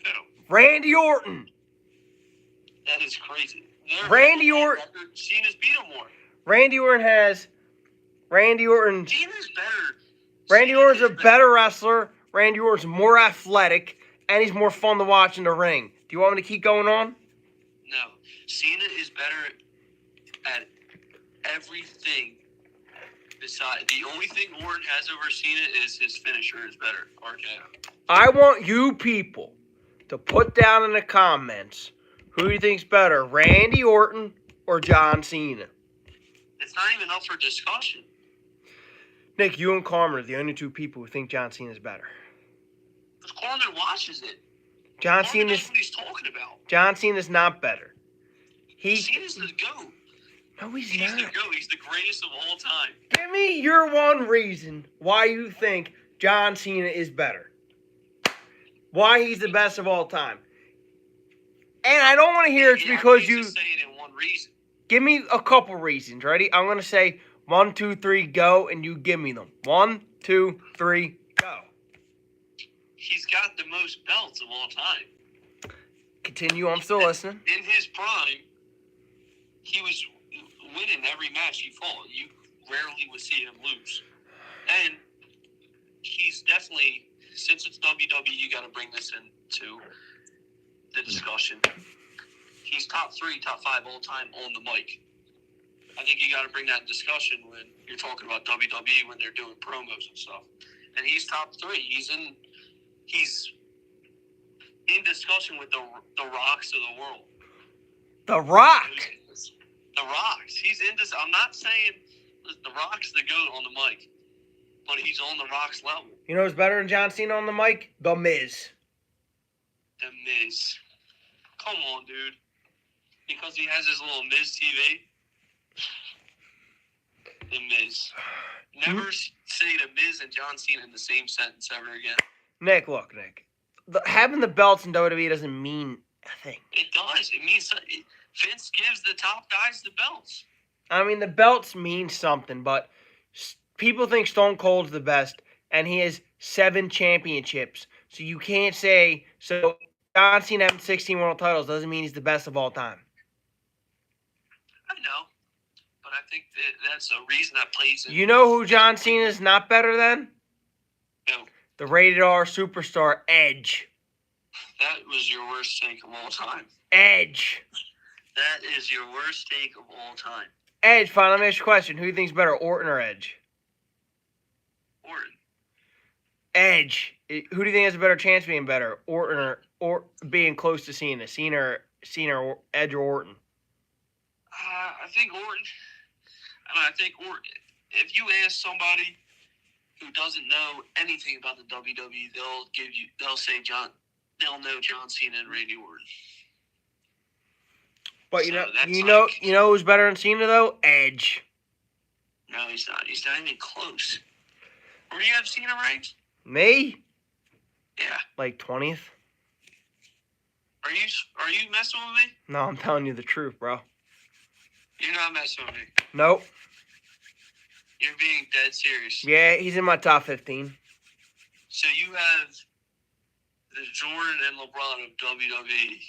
Who? Randy Orton. That is crazy. Randy Orton. Cena's beat him more. Randy Orton's better. Randy Orton's a better wrestler. Randy Orton's more athletic, and he's more fun to watch in the ring. Do you want me to keep going on? No. Cena is better at everything. The only thing Orton has over Cena is his finisher is better. RKO. I want you people to put down in the comments who do you think's better, Randy Orton or John Cena? It's not even up for discussion. Nick, you and Carmen are the only two people who think John Cena's better. Because Carmen watches it. John Carmen knows Cena's what he's talking about. John Cena's not better. Cena's the GOAT. No, he's He's not. the GOAT. He's the greatest of all time. Give me your one reason why you think John Cena is better. Why he's the best of all time. And I don't want to hear it's because you... Just say it in one reason. Give me a couple reasons. Ready? I'm going to say 1, 2, 3, go, and you give me them. 1, 2, 3, go. He's got the most belts of all time. Continue. I'm still listening. In his prime, he was winning every match he fought. You rarely would see him lose. And he's definitely, since it's WWE, you got to bring this into the discussion. He's top 3, top 5 all time on the mic. I think you got to bring that in discussion when you're talking about WWE when they're doing promos and stuff. And he's top 3. He's in discussion with the Rocks of the world. The Rock. The Rocks. He's in this. I'm not saying the Rock's the GOAT on the mic, but he's on the Rock's level. You know who's better than John Cena on the mic? The Miz. The Miz. Come on, dude. Because he has his little Miz TV. The Miz. Never say the Miz and John Cena in the same sentence ever again. Nick, look, Nick. Having the belts in WWE doesn't mean a thing. It does. It means Vince gives the top guys the belts. I mean, the belts mean something, but people think Stone Cold's the best, and he has 7 championships. So you can't say, so John Cena having 16 world titles doesn't mean he's the best of all time. I know. But I think that's a reason that plays in. You know who John Cena's not better than? No. The rated R superstar, Edge. That was your worst take of all time. Edge. That is your worst take of all time. Edge, fine, let me ask you a question. Who do you think's better, Orton or Edge? Orton. Edge. Who do you think has a better chance of being better? Orton or being close to Cena? Cena or Edge or Orton? I think Orton. I think Orton. If you ask somebody who doesn't know anything about the WWE, they'll say they'll know John Cena and Randy Orton. But So you know who's better than Cena though? Edge. No, he's not. He's not even close. Where do you have Cena ranked? Me? Yeah. Like 20th? Are you messing with me? No, I'm telling you the truth, bro. You're not messing with me. Nope. You're being dead serious. Yeah, he's in my top 15. So you have the Jordan and LeBron of WWE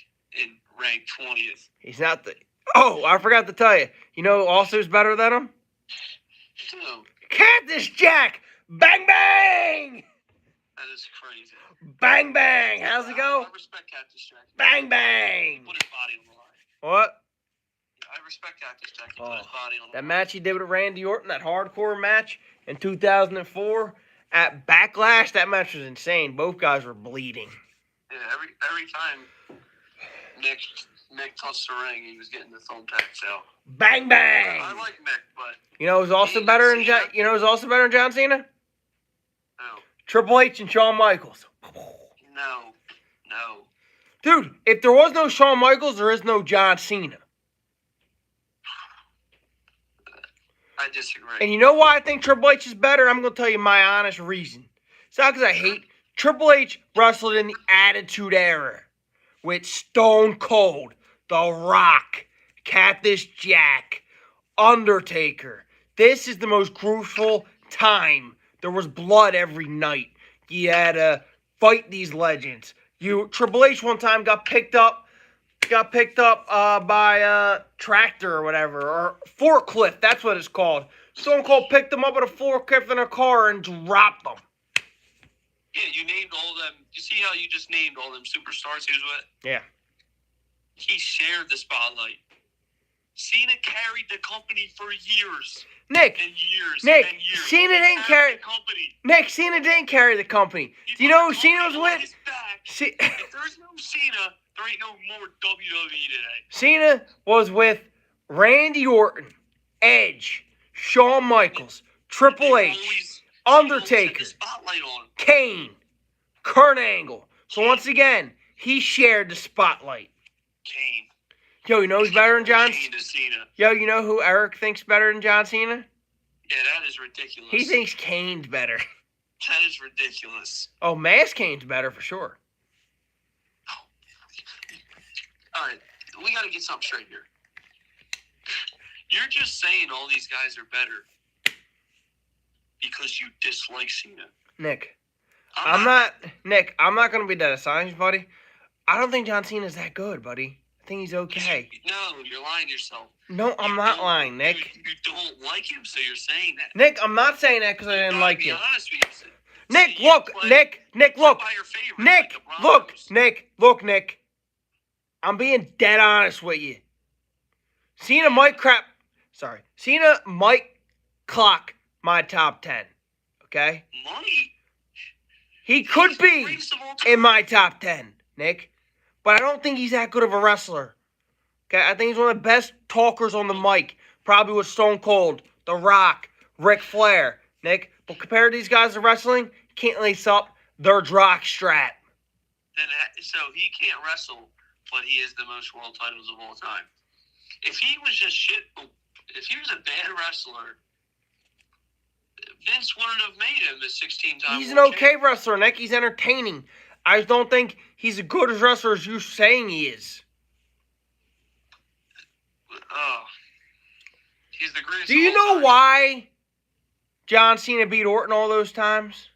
in ranked 20th. He's not the... Oh, I forgot to tell you. You know who also is better than him? No. Cactus Jack! Bang, bang! That is crazy. Bang, bang! How's it go? I respect Cactus Jack. Bang, bang! Put his body on the line. What? I respect Cactus Jack. He put his body on the That line. match he did with Randy Orton, that hardcore match in 2004 at Backlash, that match was insane. Both guys were bleeding. Yeah, every time Nick touched the ring, he was getting the thumbtacks out. Bang, bang! I like Mick, but You know who's also better than John Cena? no, Triple H and Shawn Michaels. no. Dude, if there was no Shawn Michaels, there is no John Cena. I disagree. And you know why I think Triple H is better? I'm going to tell you my honest reason. It's not because I hate Triple H wrestled in the Attitude Era with Stone Cold, The Rock, Cactus Jack, Undertaker. This is the most crucial time. There was blood every night. You had to fight these legends. Triple H one time got picked up by a tractor or whatever, or forklift. That's what it's called. Stone Cold picked him up with a forklift in a car and dropped them. Yeah, you named all them. You see how you just named all them superstars he was with? Yeah. He shared the spotlight. Cena carried the company for years. Nick, and years. Cena didn't carry the company. Nick, Cena didn't carry the company. Do you know who Cena was with? If there's no Cena, there ain't no more WWE today. Cena was with Randy Orton, Edge, Shawn Michaels, Triple H, Undertaker, Kane, Kurt Angle. So once again, he shared the spotlight. Kane. Yo, you know who's better than John Cena? Yo, you know who Eric thinks better than John Cena? Yeah, that is ridiculous. He thinks Kane's better. That is ridiculous. Oh, Mass Kane's better for sure. All right, we got to get something straight here. You're just saying all these guys are better because you dislike Cena. Nick, I'm not going to be that assigned, buddy. I don't think John Cena's that good, buddy. I think he's okay. No, you're lying to yourself. No, I'm not lying, Nick. You don't like him, so you're saying that. Nick, I'm not saying that because I didn't like him. Be honest with you. Nick, look, Nick, look. Nick, look, Nick. I'm being dead honest with you. Cena might clock my top 10. Okay? He could be in my top 10, Nick. But I don't think he's that good of a wrestler. Okay? I think he's one of the best talkers on the mic. Probably with Stone Cold, The Rock, Ric Flair, Nick. But compared to these guys in wrestling, can't lace up their jock strap. So he can't wrestle, but he is the most world titles of all time. If he was just shit, if he was a bad wrestler, Vince wouldn't have made him a 16-time. He's an okay wrestler, Nick. He's entertaining. I just don't think he's as good a wrestler as you're saying he is. Oh. He's the greatest. Do you know why John Cena beat Orton all those times?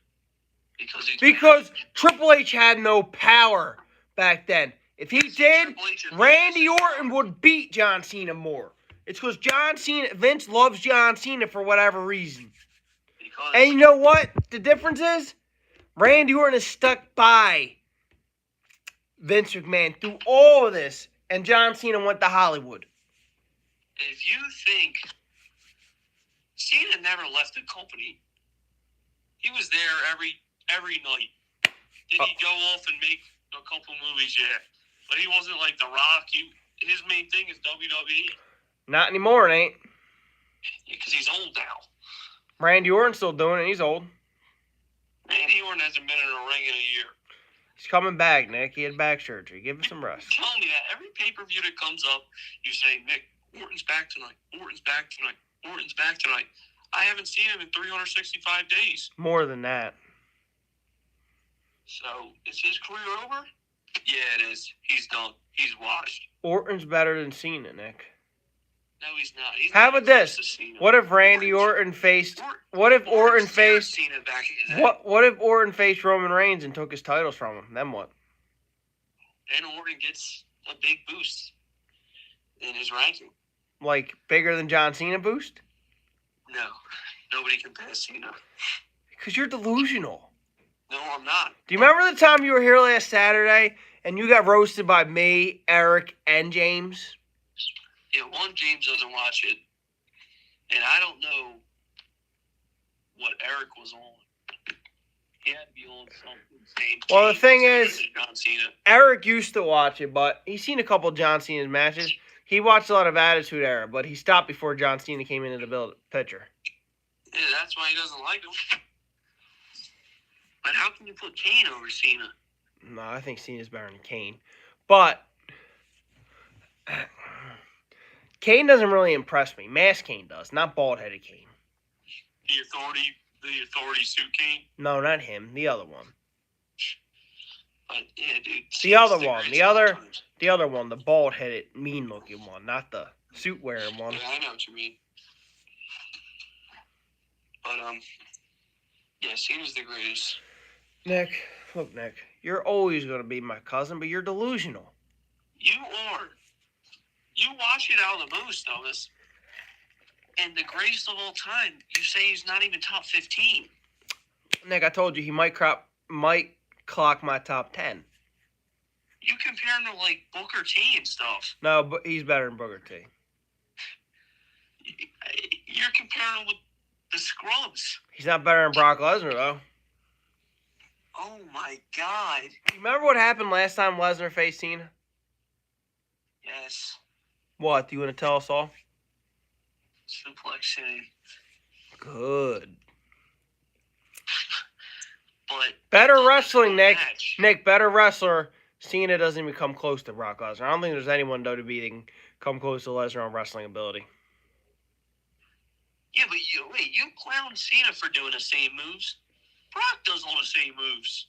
Because Triple H had no power back then. If he did, Randy Orton would beat John Cena more. It's because Vince loves John Cena for whatever reason. And you know what? The difference is, Randy Orton is stuck by Vince McMahon through all of this, and John Cena went to Hollywood. If you think Cena never left the company, he was there every night. Did he go off and make a couple movies? Yeah, but he wasn't like The Rock. His main thing is WWE. Not anymore, it ain't. Yeah, because he's old now. Randy Orton's still doing it. He's old. Randy Orton hasn't been in a ring in a year. He's coming back, Nick. He had back surgery. Give him some rest. Tell me that every pay-per-view that comes up, you say, Nick, Orton's back tonight. Orton's back tonight. Orton's back tonight. I haven't seen him in 365 days. More than that. So, is his career over? Yeah, it is. He's done. He's washed. Orton's better than Cena, Nick. No, he's not. He's How not about this? What if Randy Orton faced? What if Orton faced? Cena back in his day. What if Orton faced Roman Reigns and took his titles from him? Then what? Then Orton gets a big boost in his ranking. Like bigger than John Cena boost? No, nobody can pass Cena. Because you're delusional. No, I'm not. Do you remember the time you were here last Saturday and you got roasted by me, Eric, and James? Yeah, James doesn't watch it, and I don't know what Eric was on. He had to be on something. Well, the thing is, John Cena. Eric used to watch it, but he's seen a couple of John Cena's matches. He watched a lot of Attitude Era, but he stopped before John Cena came into the picture. Yeah, that's why he doesn't like him. But how can you put Kane over Cena? No, I think Cena's better than Kane. But Kane doesn't really impress me. Mass Kane does, not bald-headed Kane. The authority suit Kane? No, not him. The other one. But yeah, dude. The other Cena's one, greatest the of all other, time. the other one, the bald-headed, mean-looking one, not the suit-wearing one. Yeah, I know what you mean. But yeah, Cena's the greatest. Nick, look, Nick, you're always gonna be my cousin, but you're delusional. You are. You watch it out of the most, Elvis. And the greatest of all time, you say he's not even top 15. Nick, I told you he might clock my top 10. You compare him to like Booker T and stuff. No, but he's better than Booker T. You're comparing him with the scrubs. He's not better than Brock Lesnar though. Oh my God. Remember what happened last time Lesnar faced Cena? Yes. What? Do you want to tell us all? Suplex City. Good. But Better wrestling, Nick. match. Nick, better wrestler. Cena doesn't even come close to Brock Lesnar. I don't think there's anyone in WWE that can come close to Lesnar on wrestling ability. Yeah, but you clown Cena for doing the same moves. Brock does all the same moves.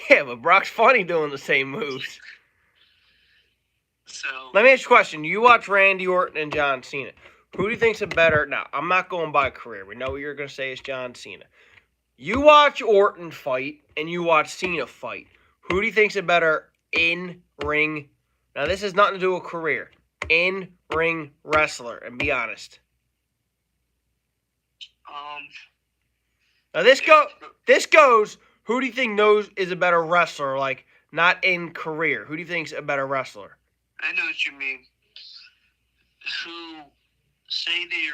Yeah, but Brock's funny doing the same moves. So Let me ask you a question. You watch Randy Orton and John Cena. Who do you think's a better... Now, I'm not going by career. We know what you're going to say is John Cena. You watch Orton fight and you watch Cena fight. Who do you think's a better in-ring... Now, this has nothing to do with career. In-ring wrestler, and be honest. Now, this goes... Who do you think is a better wrestler? Like, not in career. Who do you think's a better wrestler? I know what you mean. Who say they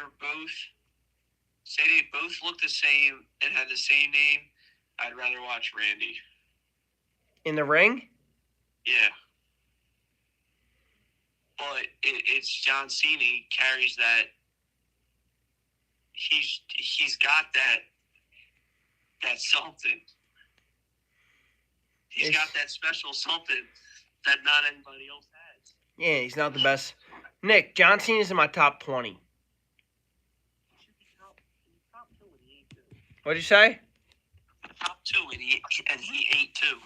both look the same and have the same name? I'd rather watch Randy. In the ring? Yeah. But it's John Cena. He carries that. He's got that something. He's got that special something that not anybody else has. Yeah, he's not the best. Nick, John Cena's in my top 20. Top 2 and he ate 2. What'd you say? Top 2 and he ate 2.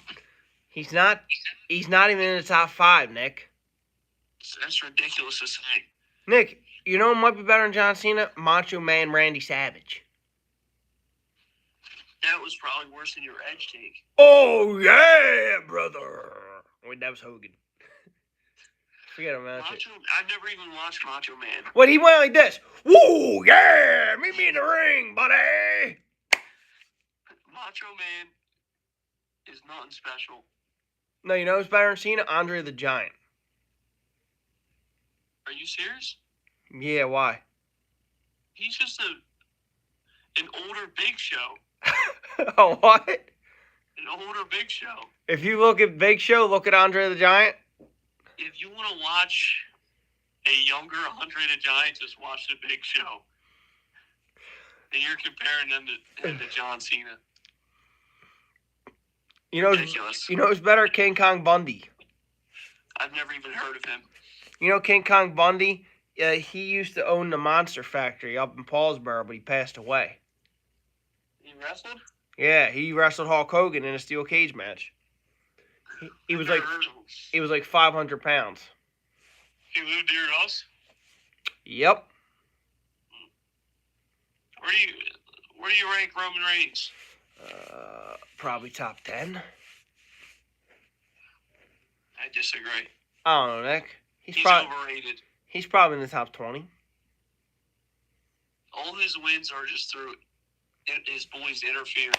He's not even in the top 5, Nick. That's ridiculous to say. Nick, you know who might be better than John Cena? Macho Man Randy Savage. That was probably worse than your Edge take. Oh, yeah, brother. Wait, that was Hogan. Forget about it. I've never even watched Macho Man. What, he went like this. Woo, yeah, meet me in the ring, buddy. Macho Man is nothing special. No, you know who's better than Cena? Andre the Giant. Are you serious? Yeah, why? He's just an older Big Show. Oh, what? An older Big Show. If you look at Big Show, look at Andre the Giant. If you want to watch a younger Andre the Giant, just watch the Big Show. And you're comparing him to John Cena. Ridiculous. You know who's better? King Kong Bundy. I've never even heard of him. You know King Kong Bundy? He used to own the Monster Factory up in Paulsboro, but he passed away. He wrestled? Yeah, he wrestled Hulk Hogan in a steel cage match. He was like 500 pounds. He lived near us? Yep. Where do you rank Roman Reigns? Probably top 10. I disagree. I don't know, Nick. He's overrated. He's probably in the top 20. All his wins are just through his boys interfering.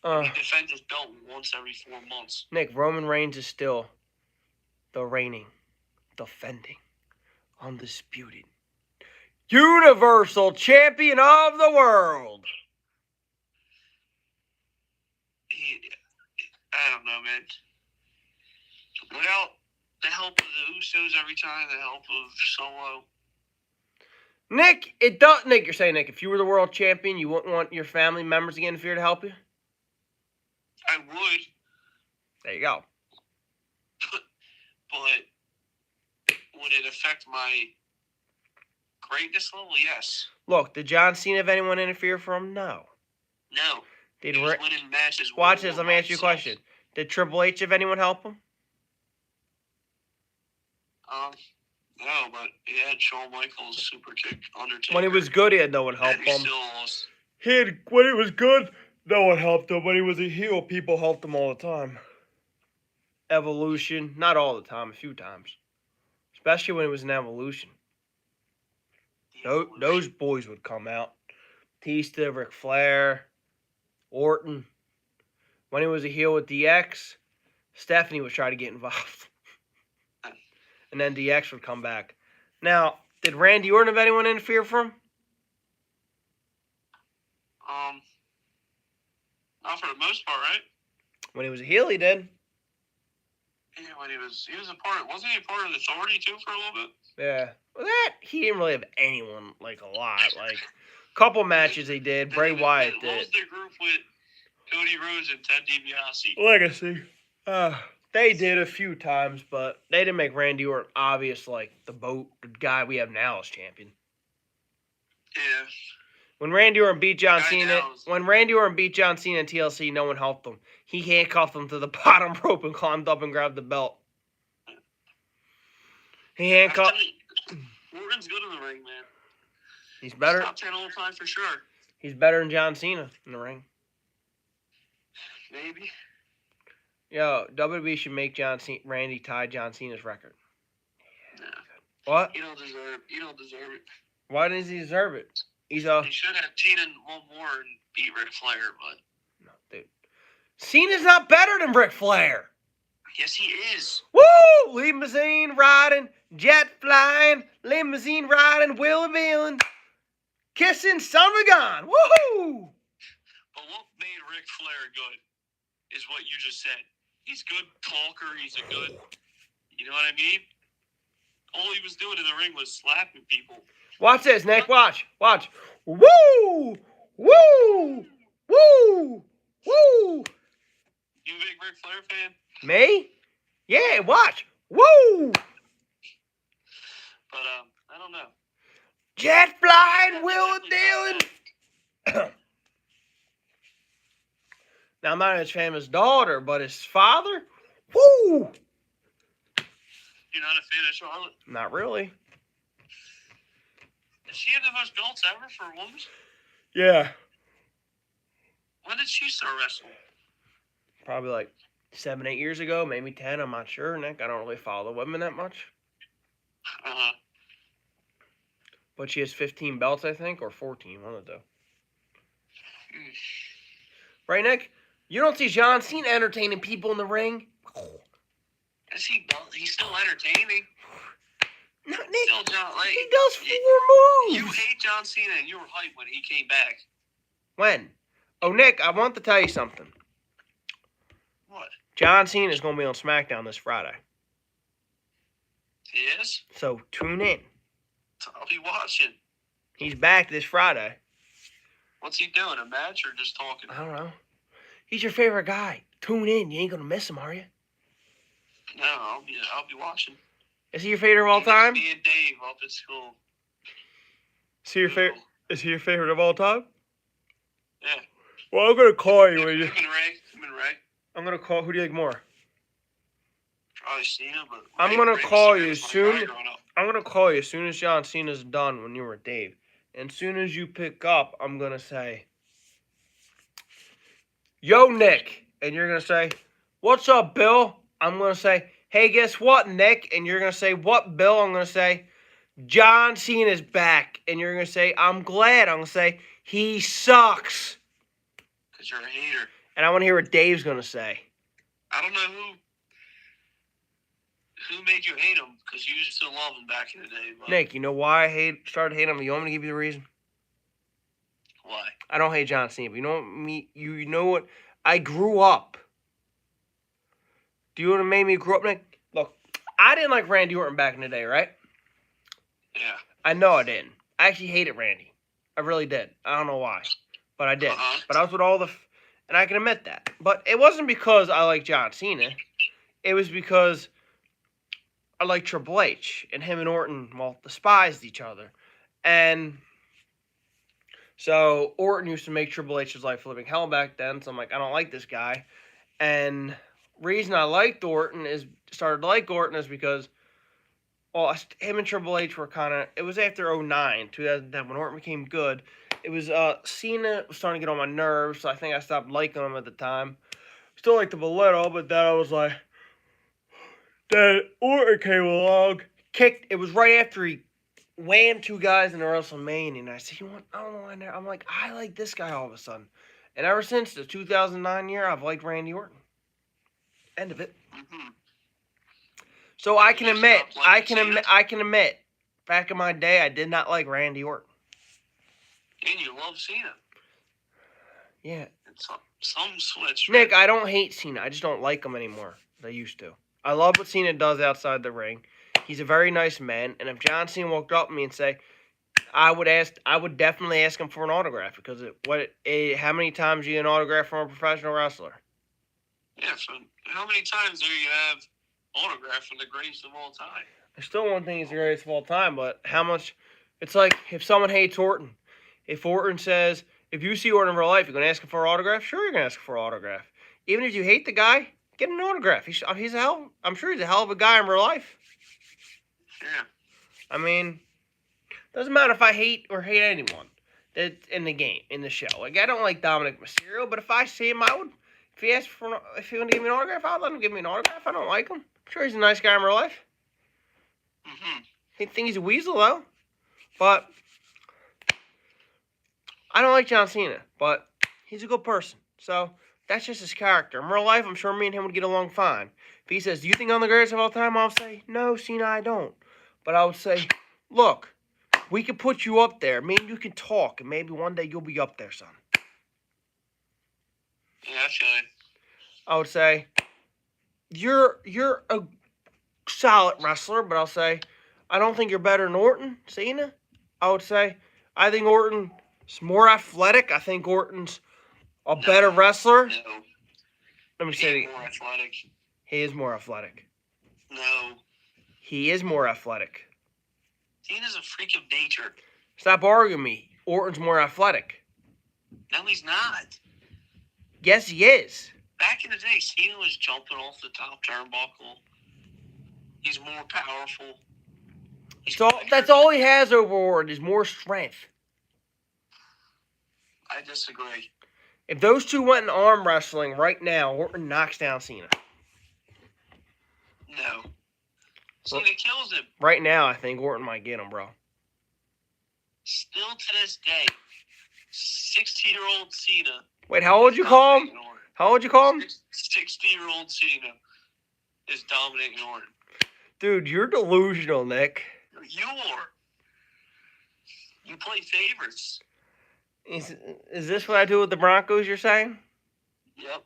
He defends his belt once every 4 months. Nick, Roman Reigns is still the reigning, defending, undisputed, Universal Champion of the world. I don't know, man. Without the help of the Usos every time, the help of Solo. Nick, Nick, you're saying, Nick, if you were the world champion, you wouldn't want your family members to get interfered to help you? I would. There you go. But would it affect my greatness level? Yes. Look, did John Cena have anyone interfere for him? No. No. Did He was winning matches. Watch this. Let me ask you a question. Did Triple H have anyone help him? No, but he had Shawn Michaels super kick Undertaker. When he was good, he had no one help and he him. still lost. When he was good, no one helped him. When he was a heel, people helped him all the time. Evolution, not all the time, a few times. Especially when it was an Evolution. Those boys would come out. Batista, Ric Flair, Orton. When he was a heel with DX, Stephanie would try to get involved. And then DX would come back. Now, did Randy Orton have anyone interfere for him? Not for the most part, right? When he was a heel, he did. Yeah, when he was a part. Wasn't he a part of the Authority too for a little bit? Yeah. Well, he didn't really have anyone like a lot. Like a couple matches he did. Bray Wyatt did. What was their group with Cody Rhodes and Ted DiBiase? Legacy. They did a few times, but they didn't make Randy Orton obvious like the guy we have now as champion. Yeah. When Randy Orton beat John Cena in TLC, no one helped him. He handcuffed him to the bottom rope and climbed up and grabbed the belt. He handcuffed. Orton's good in the ring, man. He's better. Top 10 all time for sure. He's better than John Cena in the ring. Maybe. Yo, WWE should make Randy tie John Cena's record. Nah. What? You don't deserve it. Why does he deserve it? He should have Cena one more and beat Ric Flair, but no, dude. Cena's not better than Ric Flair. Yes, he is. Woo! Limousine riding, jet flying, limousine riding, wheeling dealing, kissing son of a gun. Woohoo! But what made Ric Flair good is what you just said. He's a good talker. He's a good, you know what I mean? All he was doing in the ring was slapping people. Watch this, Nick. Watch. Woo! Woo! Woo! Woo! You a big Ric Flair fan? Me? Yeah, watch. Woo! But, I don't know. Jet flying, wheeling dealing. Now, I'm not his famous daughter, but his father? Woo! You're not a fan of Charlotte? Not really. Does she have the most belts ever for a woman? Yeah. When did she start wrestling? Probably like 7, 8 years ago, maybe 10. I'm not sure, Nick. I don't really follow the women that much. Uh-huh. But she has 15 belts, I think, or 14, one of those. Right, Nick? You don't see John Cena entertaining people in the ring? He's still entertaining. No, Nick, still he does 4 moves. You hate John Cena and you were hyped when he came back. When? Oh, Nick, I want to tell you something. What? John Cena is going to be on SmackDown this Friday. He is? So tune in. I'll be watching. He's back this Friday. What's he doing, a match or just talking? I don't know. He's your favorite guy. Tune in. You ain't going to miss him, are you? No, I'll be watching. Is he your favorite of all time? Me and Dave up at school. Is he your favorite? Is he your favorite of all time? Yeah. Well, I'm gonna call you. Him and Ray. I'm gonna call. Who do you like more? Probably Cena, but I'm gonna call you soon. I'm gonna call you as soon as John Cena's done. When you were Dave, and as soon as you pick up, I'm gonna say, "Yo, Nick," and you're gonna say, "What's up, Bill?" I'm gonna say, "Hey, guess what, Nick?" And you're going to say, "What, Bill?" I'm going to say, "John Cena's back." And you're going to say, "I'm glad." I'm going to say, "He sucks." Because you're a hater. And I want to hear what Dave's going to say. I don't know who made you hate him, because you used to love him back in the day. But Nick, you know why I started hating him? You want me to give you the reason? Why? I don't hate John Cena, but you know what? I grew up. Do you know what made me grow up, Nick? Look, I didn't like Randy Orton back in the day, right? Yeah. I know I didn't. I actually hated Randy. I really did. I don't know why, but I did. Uh-huh. But I was with all and I can admit that. But it wasn't because I liked John Cena. It was because I liked Triple H, and him and Orton, well, despised each other. And So Orton used to make Triple H's life a living hell back then. So I'm like, I don't like this guy. And reason I started to like Orton is because, well, him and Triple H were kind of. It was after 2009, 2010 when Orton became good. It was Cena was starting to get on my nerves, so I think I stopped liking him at the time. Still liked him a little, but then I was like, then Orton came along, kicked. It was right after he whammed two guys in the WrestleMania, and I said, you want? I don't know. I'm like, I like this guy all of a sudden, and ever since the 2009 year, I've liked Randy Orton. End of it. Mm-hmm. So I can admit, back in my day, I did not like Randy Orton. And you love Cena. Yeah. It's some switch. Nick, I don't hate Cena. I just don't like him anymore. I used to. I love what Cena does outside the ring. He's a very nice man. And if John Cena walked up to me and say, I would definitely ask him for an autograph because how many times do you get an autograph from a professional wrestler? Yeah, so how many times do you have autograph from the greatest of all time? I still don't think he's the greatest of all time, but how much? It's like if someone hates Orton. If Orton says, if you see Orton in real life, you're going to ask him for an autograph? Sure, you're going to ask him for an autograph. Even if you hate the guy, get an autograph. I'm sure he's a hell of a guy in real life. Yeah. I mean, doesn't matter if I hate anyone that's in the game, in the show. Like, I don't like Dominic Mysterio, but if I see him, I would. If he wanted to give me an autograph, I'd let him give me an autograph. I don't like him. I'm sure he's a nice guy in real life. Mm-hmm. I think he's a weasel, though. But I don't like John Cena, but he's a good person. So that's just his character. In real life, I'm sure me and him would get along fine. If he says, do you think I'm the greatest of all time? I'll say, no, Cena, I don't. But I would say, look, we can put you up there. Me and you can talk, and maybe one day you'll be up there, son. Yeah, I should. I would say, you're a solid wrestler, but I'll say, I don't think you're better than Orton, Cena. I would say, I think Orton's more athletic. I think Orton's a better wrestler. No. Let me say He's more athletic. He is more athletic. No. He is more athletic. Cena's a freak of nature. Stop arguing me. Orton's more athletic. No, he's not. Yes, he is. Back in the day, Cena was jumping off the top turnbuckle. He's more powerful. That's all he has over Orton is more strength. I disagree. If those two went in arm wrestling right now, Orton knocks down Cena. No. Cena kills him. Right now, I think Orton might get him, bro. Still to this day, 60-year-old Cena. Wait, how old you call him? How old you call him? 60-year-old Cena is dominating Orton. Dude, you're delusional, Nick. You play favorites. Is this what I do with the Broncos, you're saying? Yep.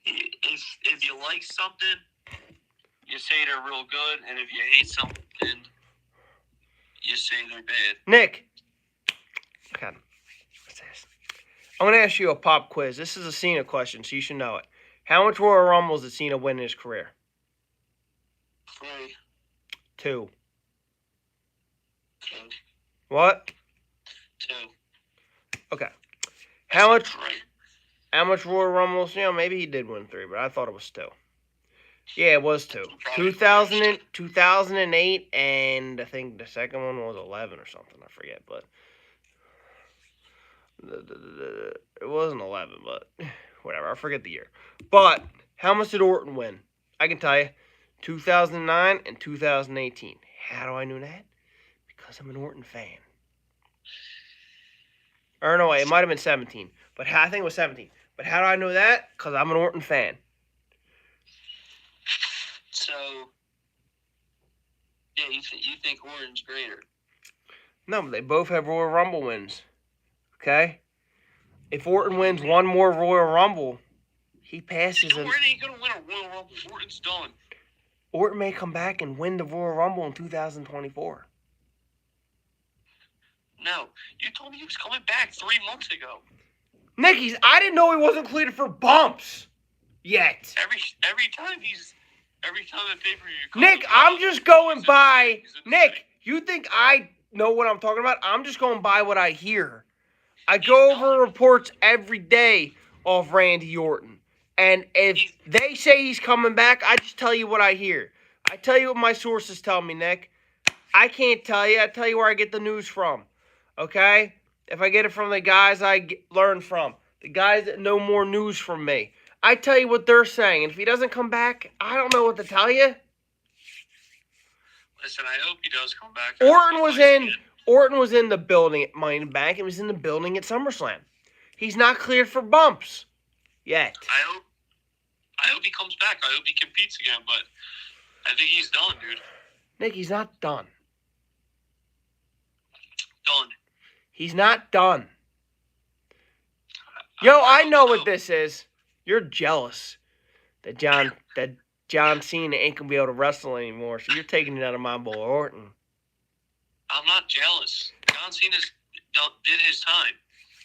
If you like something, you say they're real good, and if you hate something, you say they're bad. Nick. Okay. What's this? I'm going to ask you a pop quiz. This is a Cena question, so you should know it. How much Royal Rumbles did Cena win in his career? 3. 2. 2. What? 2. Okay. How much Royal Rumbles? Maybe he did win 3, but I thought it was 2. Yeah, it was 2. 2008, and I think the second one was 11 or something. I forget, but it wasn't 11, but whatever. I forget the year. But how much did Orton win? I can tell you, 2009 and 2018. How do I know that? Because I'm an Orton fan. Or no, it might have been 17. But I think it was 17. But how do I know that? Because I'm an Orton fan. So, yeah, you think Orton's greater? No, but they both have Royal Rumble wins. Okay? If Orton wins one more Royal Rumble, he passes him. Orton ain't going to win a Royal Rumble. Orton's done. Orton may come back and win the Royal Rumble in 2024. No. You told me he was coming back 3 months ago. Nick, I didn't know he wasn't cleared for bumps yet. Every time a pay-per-view. Nick, I'm just going by. Nick, you think I know what I'm talking about? I'm just going by what I hear. I go over reports every day of Randy Orton. And if they say he's coming back, I just tell you what I hear. I tell you what my sources tell me, Nick. I can't tell you. I tell you where I get the news from. Okay? If I get it from the guys learn from, the guys that know more news from me, I tell you what they're saying. And if he doesn't come back, I don't know what to tell you. Listen, I hope he does come back. Orton was in the building at Money in the Bank and was in the building at SummerSlam. He's not cleared for bumps yet. I hope he comes back. I hope he competes again, but I think he's done, dude. Nick, he's not done. Done. He's not done. Yo, I know what this is. You're jealous that John Cena ain't gonna be able to wrestle anymore, so you're taking it out of my boy Orton. I'm not jealous. John Cena did his time.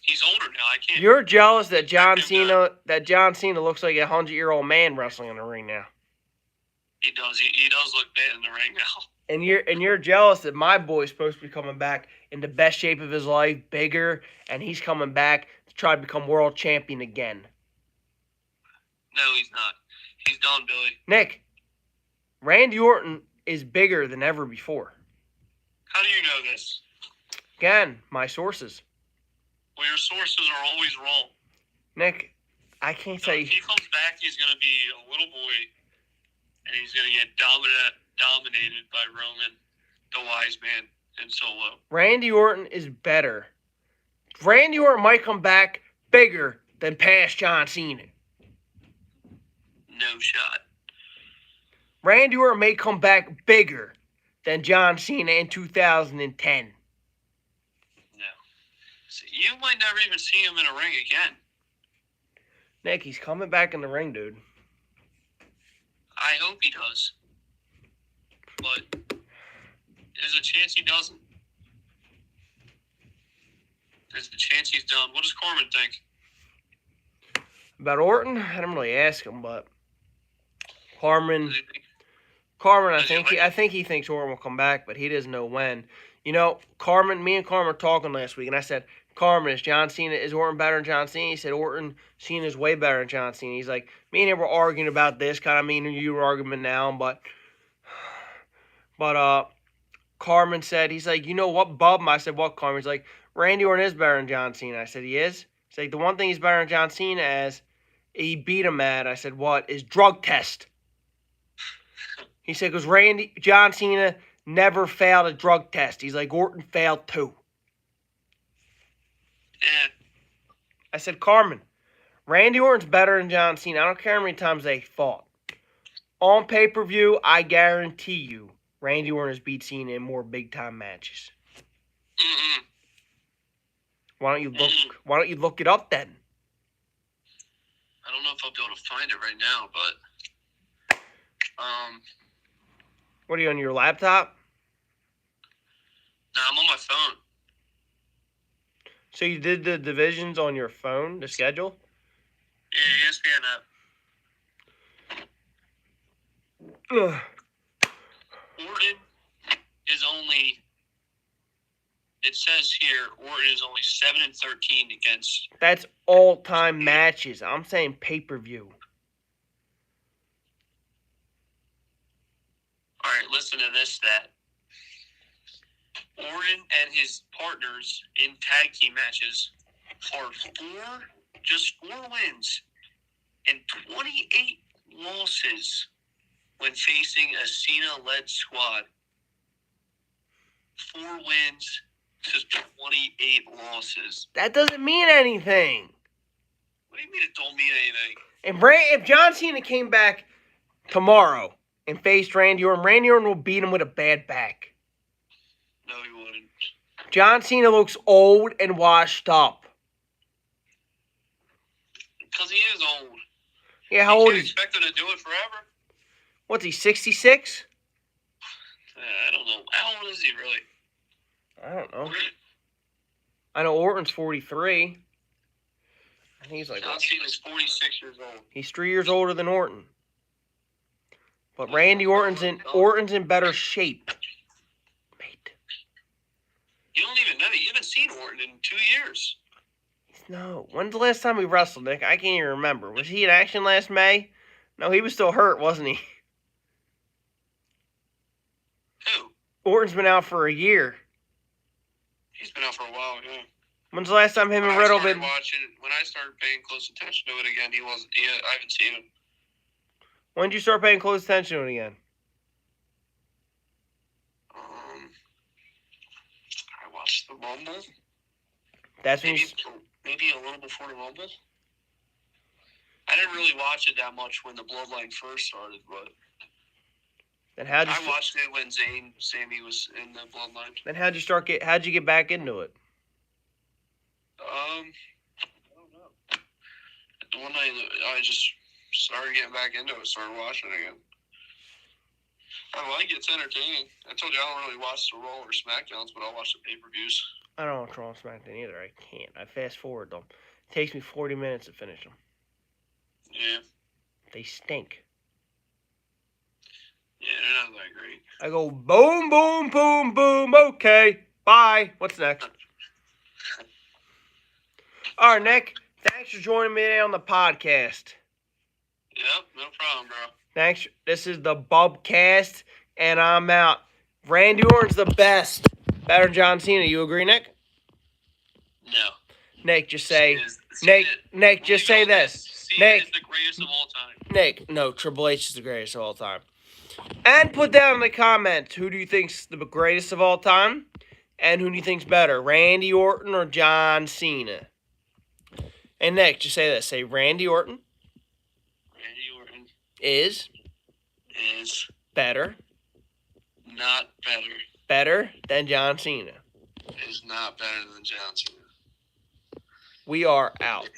He's older now. I can't. You're jealous that John Cena looks like a 100-year-old man wrestling in the ring now. He does. He does look bad in the ring now. And you're jealous that my boy's supposed to be coming back in the best shape of his life, bigger, and he's coming back to try to become world champion again. No, he's not. He's done, Billy. Nick, Randy Orton is bigger than ever before. How do you know this? Again, my sources. Well, your sources are always wrong. Nick, I can't say. If he comes back, he's going to be a little boy, and he's going to get dominated by Roman, the Wise Man, and Solo. Randy Orton is better. Randy Orton might come back bigger than past John Cena. No shot. Randy Orton may come back bigger than John Cena in 2010. No. So you might never even see him in a ring again. Nick, he's coming back in the ring, dude. I hope he does. But there's a chance he doesn't. There's a chance he's done. What does Corman think? About Orton, I didn't really ask him, but Carmen, I think he thinks Orton will come back, but he doesn't know when. You know, me and Carmen were talking last week, and I said, Carmen, is Orton better than John Cena? He said, Cena's way better than John Cena. He's like, me and him were arguing about this, kind of me and you were arguing now, but Carmen said, he's like, you know what, Bub? I said, what, Carmen? He's like, Randy Orton is better than John Cena. I said, he is? He's like, the one thing he's better than John Cena is he beat him at, I said, what, is drug test. He said, because John Cena never failed a drug test. He's like, Orton failed too. Yeah. I said, Carmen, Randy Orton's better than John Cena. I don't care how many times they fought. On pay-per-view, I guarantee you, Randy Orton has beat Cena in more big-time matches. Mm-mm. Why don't you look it up then? I don't know if I'll be able to find it right now, but What are you on your laptop? no, I'm on my phone. So you did the divisions on your phone, the schedule? Yeah, ESPN app. Ugh. Orton is only. It says here Orton is only 7-13 against. That's all-time matches. I'm saying pay-per-view. All right, listen to this stat. Orton and his partners in tag team matches are just four wins and 28 losses when facing a Cena-led squad. 4 wins to 28 losses. That doesn't mean anything. What do you mean it don't mean anything? If John Cena came back tomorrow and faced Randy Orton will beat him with a bad back. No, he wouldn't. John Cena looks old and washed up. Because he is old. Yeah, how old You is he? expect him to do it forever? What's he, 66? I don't know. How old is he really? I don't know. I know Orton's 43. I think he's like... John Cena's 46 years old. He's 3 years older than Orton. But Randy Orton's in better shape. Mate. You don't even know. You haven't seen Orton in 2 years. No. When's the last time we wrestled, Nick? I can't even remember. Was he in action last May? No, he was still hurt, wasn't he? Who? Orton's been out for a year. He's been out for a while, yeah. When's the last time him and Riddle been? When I started paying close attention to it again, he wasn't. I haven't seen him. When did you start paying close attention to it again? I watched the Rumble. That's when maybe a little before the Rumble. I didn't really watch it that much when the Bloodline first started, but I watched it when Sammy was in the Bloodline. Then how'd you get back into it? I don't know. The one night I just started getting back into it, started watching it again. I like it. It's entertaining. I told you I don't really watch the Raw or SmackDowns, but I'll watch the pay-per-views. I don't watch Raw and SmackDown either. I can't. I fast forward them. It takes me 40 minutes to finish them. Yeah. They stink. Yeah, they're not that great. I go boom, boom, boom, boom. Okay, bye. What's next? All right, Nick. Thanks for joining me today on the podcast. Yep, no problem, bro. Thanks. This is the Bubcast, and I'm out. Randy Orton's the best. Better than John Cena. You agree, Nick? No. Nick, just say. Nick, just say this. Cena is the greatest of all time. Nick, no, Triple H is the greatest of all time. And put down in the comments, who do you think's the greatest of all time? And who do you think's better, Randy Orton or John Cena? And Nick, just say this. Say Randy Orton. Randy Orton is better. Not better. Better than John Cena. Is not better than John Cena. We are out.